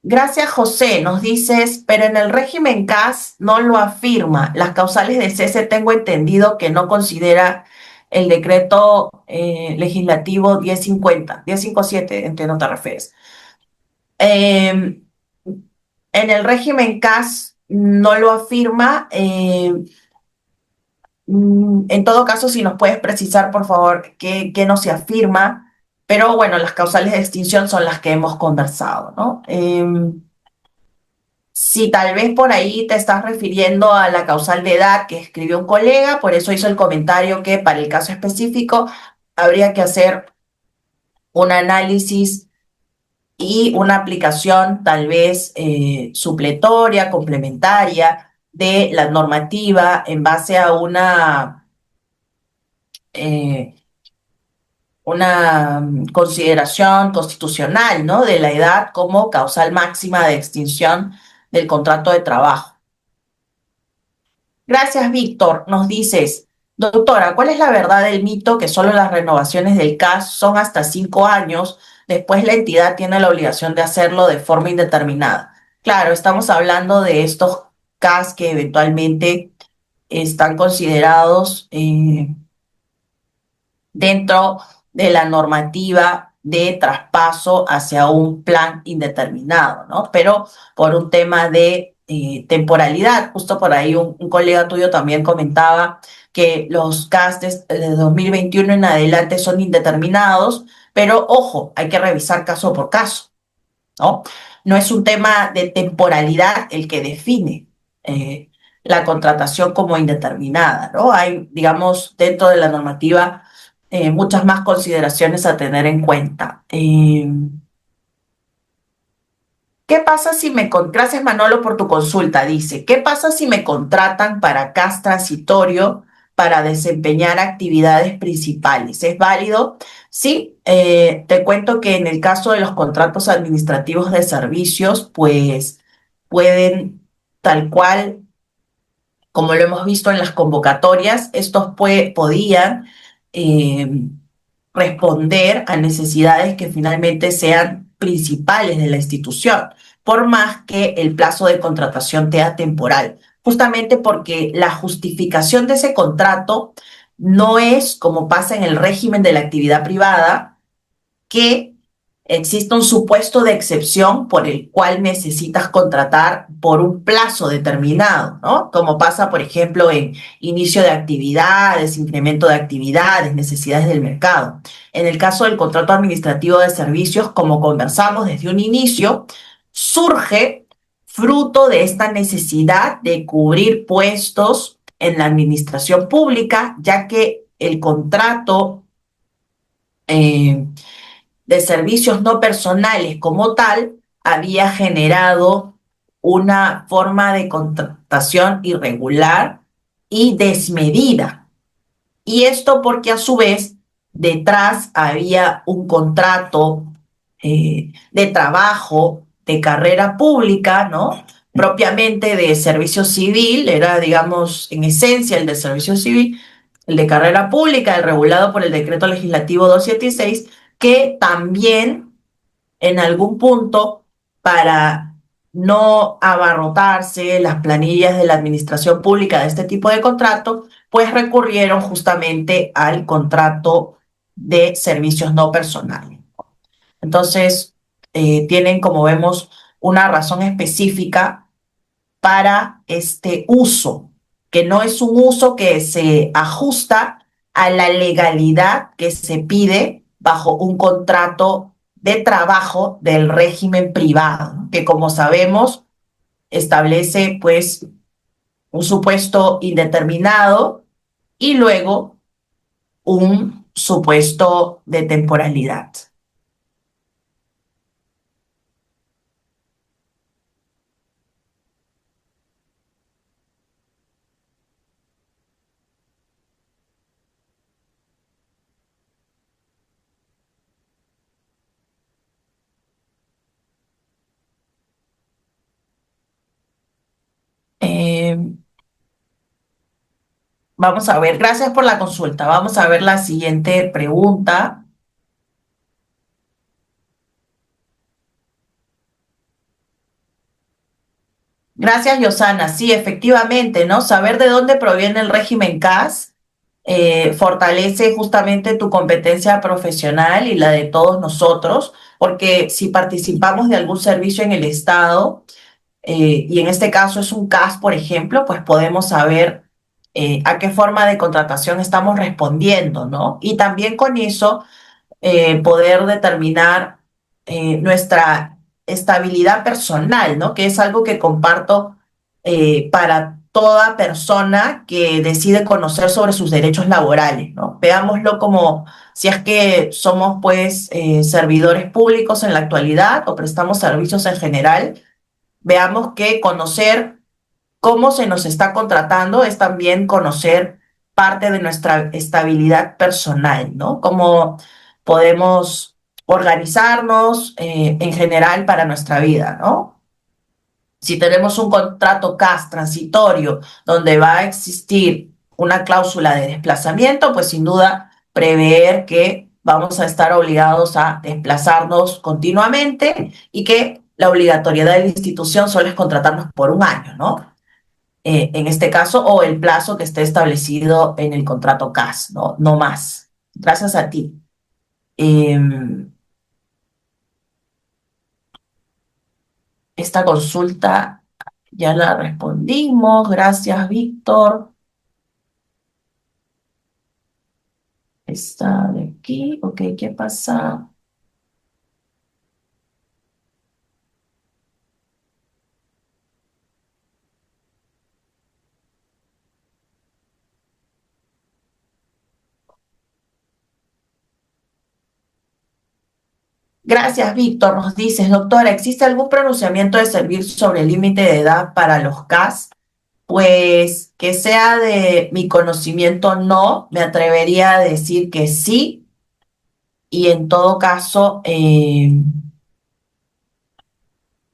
Gracias, José. Nos dices, pero en el régimen CAS no lo afirma. Las causales de cese tengo entendido que no considera el decreto legislativo 1057, entiendo te refieres. En el régimen CAS no lo afirma. En todo caso, si nos puedes precisar, por favor, qué no se afirma. Pero bueno, las causales de extinción son las que hemos conversado, ¿no? Si tal vez por ahí te estás refiriendo a la causal de edad que escribió un colega, por eso hizo el comentario que para el caso específico habría que hacer un análisis y una aplicación tal vez supletoria, complementaria de la normativa en base a eh, una consideración constitucional, ¿no? De la edad como causal máxima de extinción del contrato de trabajo. Gracias, Víctor. Nos dices, doctora, ¿cuál es la verdad del mito que solo las renovaciones del CAS son hasta 5 años? Después la entidad tiene la obligación de hacerlo de forma indeterminada. Claro, estamos hablando de estos CAS que eventualmente están considerados dentro de la normativa de traspaso hacia un plan indeterminado, ¿no? Pero por un tema de temporalidad. Justo por ahí un colega tuyo también comentaba que los CAS de 2021 en adelante son indeterminados, pero ojo, hay que revisar caso por caso, ¿no? No es un tema de temporalidad el que define eh, la contratación como indeterminada, ¿no? Hay, digamos, dentro de la normativa muchas más consideraciones a tener en cuenta. ¿Qué pasa si gracias Manolo por tu consulta, dice, ¿qué pasa si me contratan para CAS transitorio para desempeñar actividades principales? ¿Es válido? Sí, te cuento que en el caso de los contratos administrativos de servicios, pues pueden tal cual como lo hemos visto en las convocatorias, estos podían eh, responder a necesidades que finalmente sean principales de la institución, por más que el plazo de contratación sea temporal, justamente porque la justificación de ese contrato no es como pasa en el régimen de la actividad privada, que existe un supuesto de excepción por el cual necesitas contratar por un plazo determinado, ¿no? Como pasa, por ejemplo, en inicio de actividades, incremento de actividades, necesidades del mercado. En el caso del contrato administrativo de servicios, como conversamos desde un inicio, surge fruto de esta necesidad de cubrir puestos en la administración pública, ya que el contrato eh, de servicios no personales como tal había generado una forma de contratación irregular y desmedida. Y esto porque a su vez detrás había un contrato de trabajo, de carrera pública, ¿no? Propiamente de servicio civil, era, digamos, en esencia el de servicio civil, el de carrera pública, el regulado por el decreto legislativo 276, que también en algún punto, para no abarrotarse las planillas de la administración pública de este tipo de contrato, pues recurrieron justamente al contrato de servicios no personales. Entonces, tienen, como vemos, una razón específica para este uso, que no es un uso que se ajusta a la legalidad que se pide bajo un contrato de trabajo del régimen privado, que como sabemos establece pues un supuesto indeterminado y luego un supuesto de temporalidad. Eh, Vamos a ver, gracias por la consulta. Vamos a ver la siguiente pregunta. Gracias, Yosana. Sí, efectivamente, ¿no? Saber de dónde proviene el régimen CAS fortalece justamente tu competencia profesional y la de todos nosotros, porque si participamos de algún servicio en el Estado, y en este caso es un CAS, por ejemplo, pues podemos saber a qué forma de contratación estamos respondiendo, ¿no? Y también con eso poder determinar nuestra estabilidad personal, ¿no? Que es algo que comparto para toda persona que decide conocer sobre sus derechos laborales, ¿no? Veámoslo como si es que somos, pues, servidores públicos en la actualidad o prestamos servicios en general, veamos que conocer cómo se nos está contratando es también conocer parte de nuestra estabilidad personal, ¿no? Cómo podemos organizarnos en general para nuestra vida, ¿no? Si tenemos un contrato CAS transitorio donde va a existir una cláusula de desplazamiento, pues sin duda prever que vamos a estar obligados a desplazarnos continuamente y que la obligatoriedad de la institución solo es contratarnos por un año, ¿no? En este caso, o el plazo que esté establecido en el contrato CAS, ¿no? No más. Gracias a ti. Eh, esta consulta Ya la respondimos. Gracias, Víctor. Está de aquí. Ok, ¿qué pasa? Gracias, Víctor. Nos dices, doctora, ¿existe algún pronunciamiento de servir sobre el límite de edad para los CAS? Pues que sea de mi conocimiento, no. Me atrevería a decir que sí. Y en todo caso,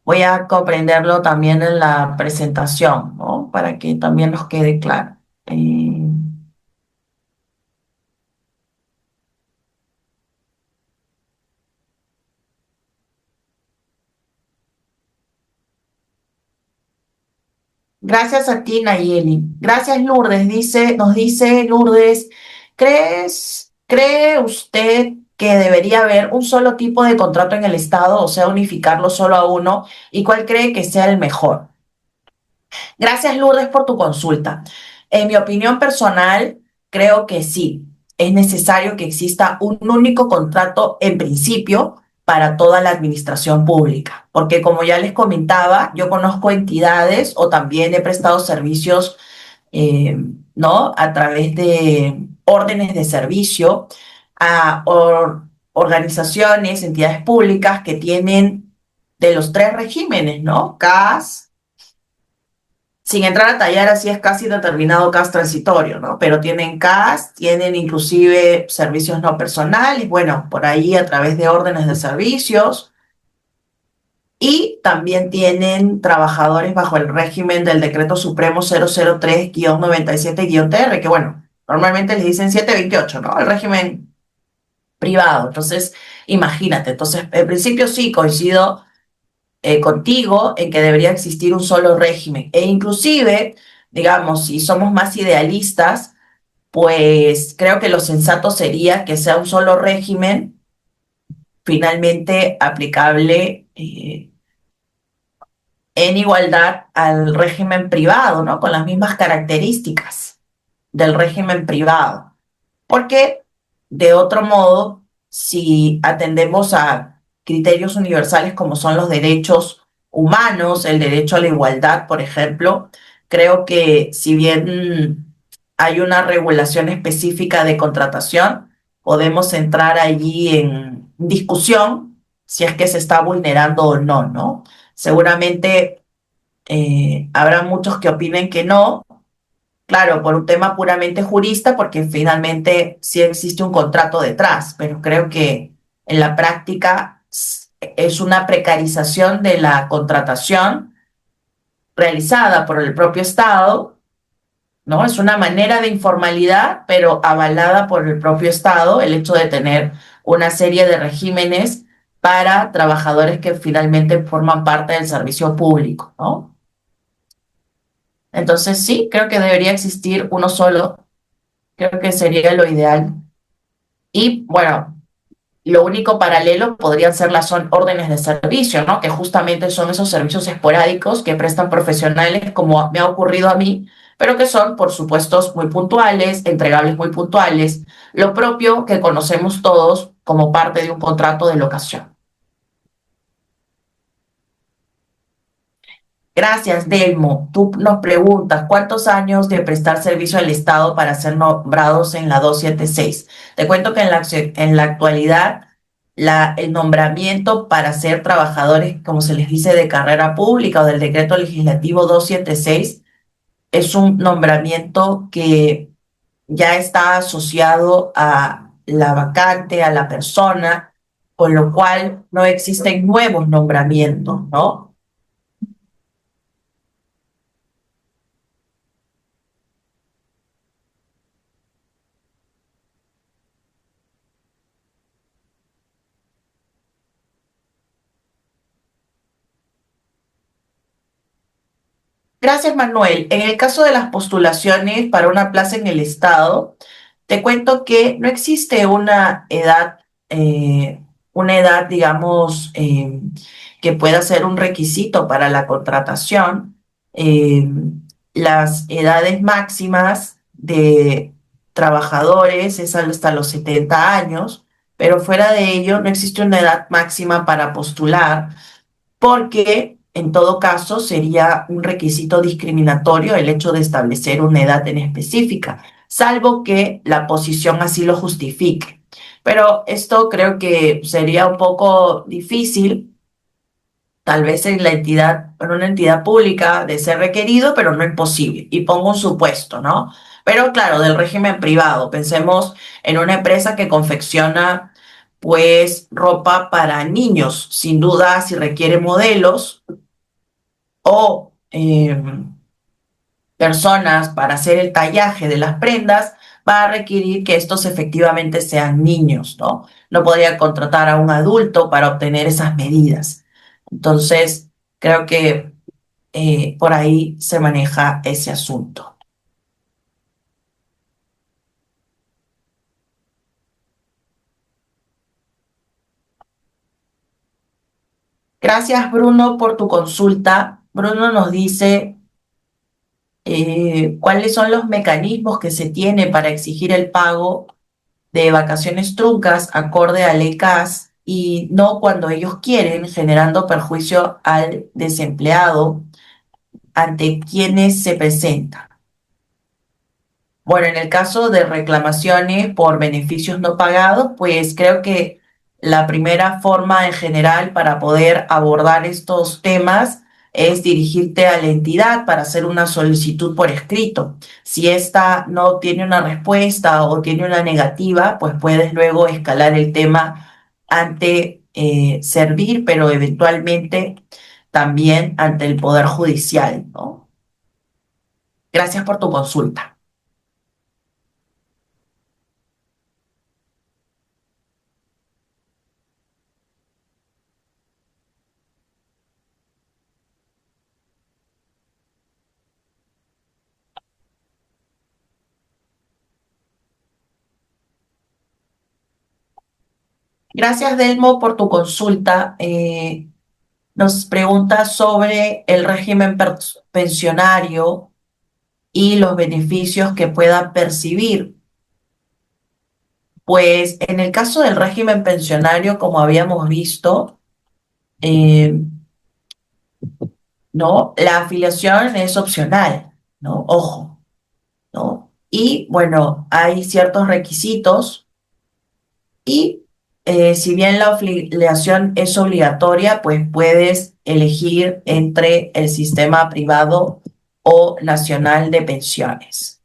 voy a comprenderlo también en la presentación, ¿no? Para que también nos quede claro. Eh, Gracias a ti, Nayeli. Gracias, Lourdes. Nos dice Lourdes, ¿cree usted que debería haber un solo tipo de contrato en el Estado, o sea, unificarlo solo a uno? ¿Y cuál cree que sea el mejor? Gracias, Lourdes, por tu consulta. En mi opinión personal, creo que sí, es necesario que exista un único contrato en principio para toda la administración pública, porque como ya les comentaba, yo conozco entidades o también he prestado servicios, eh, ¿no? A través de órdenes de servicio a organizaciones, entidades públicas que tienen de los tres regímenes, ¿no? CAS, sin entrar a tallar, así es casi determinado CAS transitorio, ¿no? Pero tienen CAS, tienen inclusive servicios no personales, bueno, por ahí a través de órdenes de servicios, y también tienen trabajadores bajo el régimen del Decreto Supremo 003-97-TR, que bueno, normalmente les dicen 728, ¿no? El régimen privado. Entonces, imagínate, entonces, en principio sí coincido contigo en que debería existir un solo régimen. E inclusive, digamos, si somos más idealistas, pues creo que lo sensato sería que sea un solo régimen finalmente aplicable en igualdad al régimen privado, ¿no? Con las mismas características del régimen privado. Porque de otro modo, si atendemos a criterios universales como son los derechos humanos, el derecho a la igualdad, por ejemplo, creo que si bien hay una regulación específica de contratación, podemos entrar allí en discusión si es que se está vulnerando o no, ¿no? Seguramente habrá muchos que opinen que no. Claro, por un tema puramente jurista, porque finalmente sí existe un contrato detrás, pero creo que en la práctica es una precarización de la contratación realizada por el propio Estado, ¿no? Es una manera de informalidad, pero avalada por el propio Estado, el hecho de tener una serie de regímenes para trabajadores que finalmente forman parte del servicio público, ¿no? Entonces sí, creo que debería existir uno solo. Creo que sería lo ideal. Y bueno, lo único paralelo podrían ser las órdenes de servicio, ¿no? Que justamente son esos servicios esporádicos que prestan profesionales, como me ha ocurrido a mí, pero que son, por supuesto, muy puntuales, entregables muy puntuales, lo propio que conocemos todos como parte de un contrato de locación. Gracias, Delmo. Tú nos preguntas, ¿cuántos años de prestar servicio al Estado para ser nombrados en la 276? Te cuento que en la actualidad el nombramiento para ser trabajadores, como se les dice, de carrera pública o del decreto legislativo 276, es un nombramiento que ya está asociado a la vacante, a la persona, con lo cual no existen nuevos nombramientos, ¿no? Gracias, Manuel. En el caso de las postulaciones para una plaza en el Estado, te cuento que no existe una edad, digamos, que pueda ser un requisito para la contratación. eh, las edades máximas de trabajadores es hasta los 70 años, pero fuera de ello no existe una edad máxima para postular porque en todo caso sería un requisito discriminatorio el hecho de establecer una edad en específica, salvo que la posición así lo justifique. Pero esto creo que sería un poco difícil, tal vez en una entidad pública de ser requerido, pero no imposible. Y pongo un supuesto, ¿no? Pero claro, del régimen privado, pensemos en una empresa que confecciona pues ropa para niños, sin duda si requiere modelos o personas para hacer el tallaje de las prendas, va a requerir que estos efectivamente sean niños, ¿no? No podría contratar a un adulto para obtener esas medidas. Entonces, creo que por ahí se maneja ese asunto. Gracias, Bruno, por tu consulta. Bruno nos dice cuáles son los mecanismos que se tiene para exigir el pago de vacaciones truncas acorde a ley CAS y no cuando ellos quieren, generando perjuicio al desempleado ante quienes se presentan. Bueno, en el caso de reclamaciones por beneficios no pagados, pues creo que la primera forma en general para poder abordar estos temas es dirigirte a la entidad para hacer una solicitud por escrito. Si esta no tiene una respuesta o tiene una negativa, pues puedes luego escalar el tema ante Servir, pero eventualmente también ante el Poder Judicial, ¿no? Gracias por tu consulta. Gracias, Delmo, por tu consulta. Nos pregunta sobre el régimen pensionario y los beneficios que pueda percibir. Pues en el caso del régimen pensionario, como habíamos visto, eh, ¿no? La afiliación es opcional, ¿no? Ojo, ¿no? Y bueno, hay ciertos requisitos y si bien la afiliación es obligatoria, pues puedes elegir entre el sistema privado o nacional de pensiones.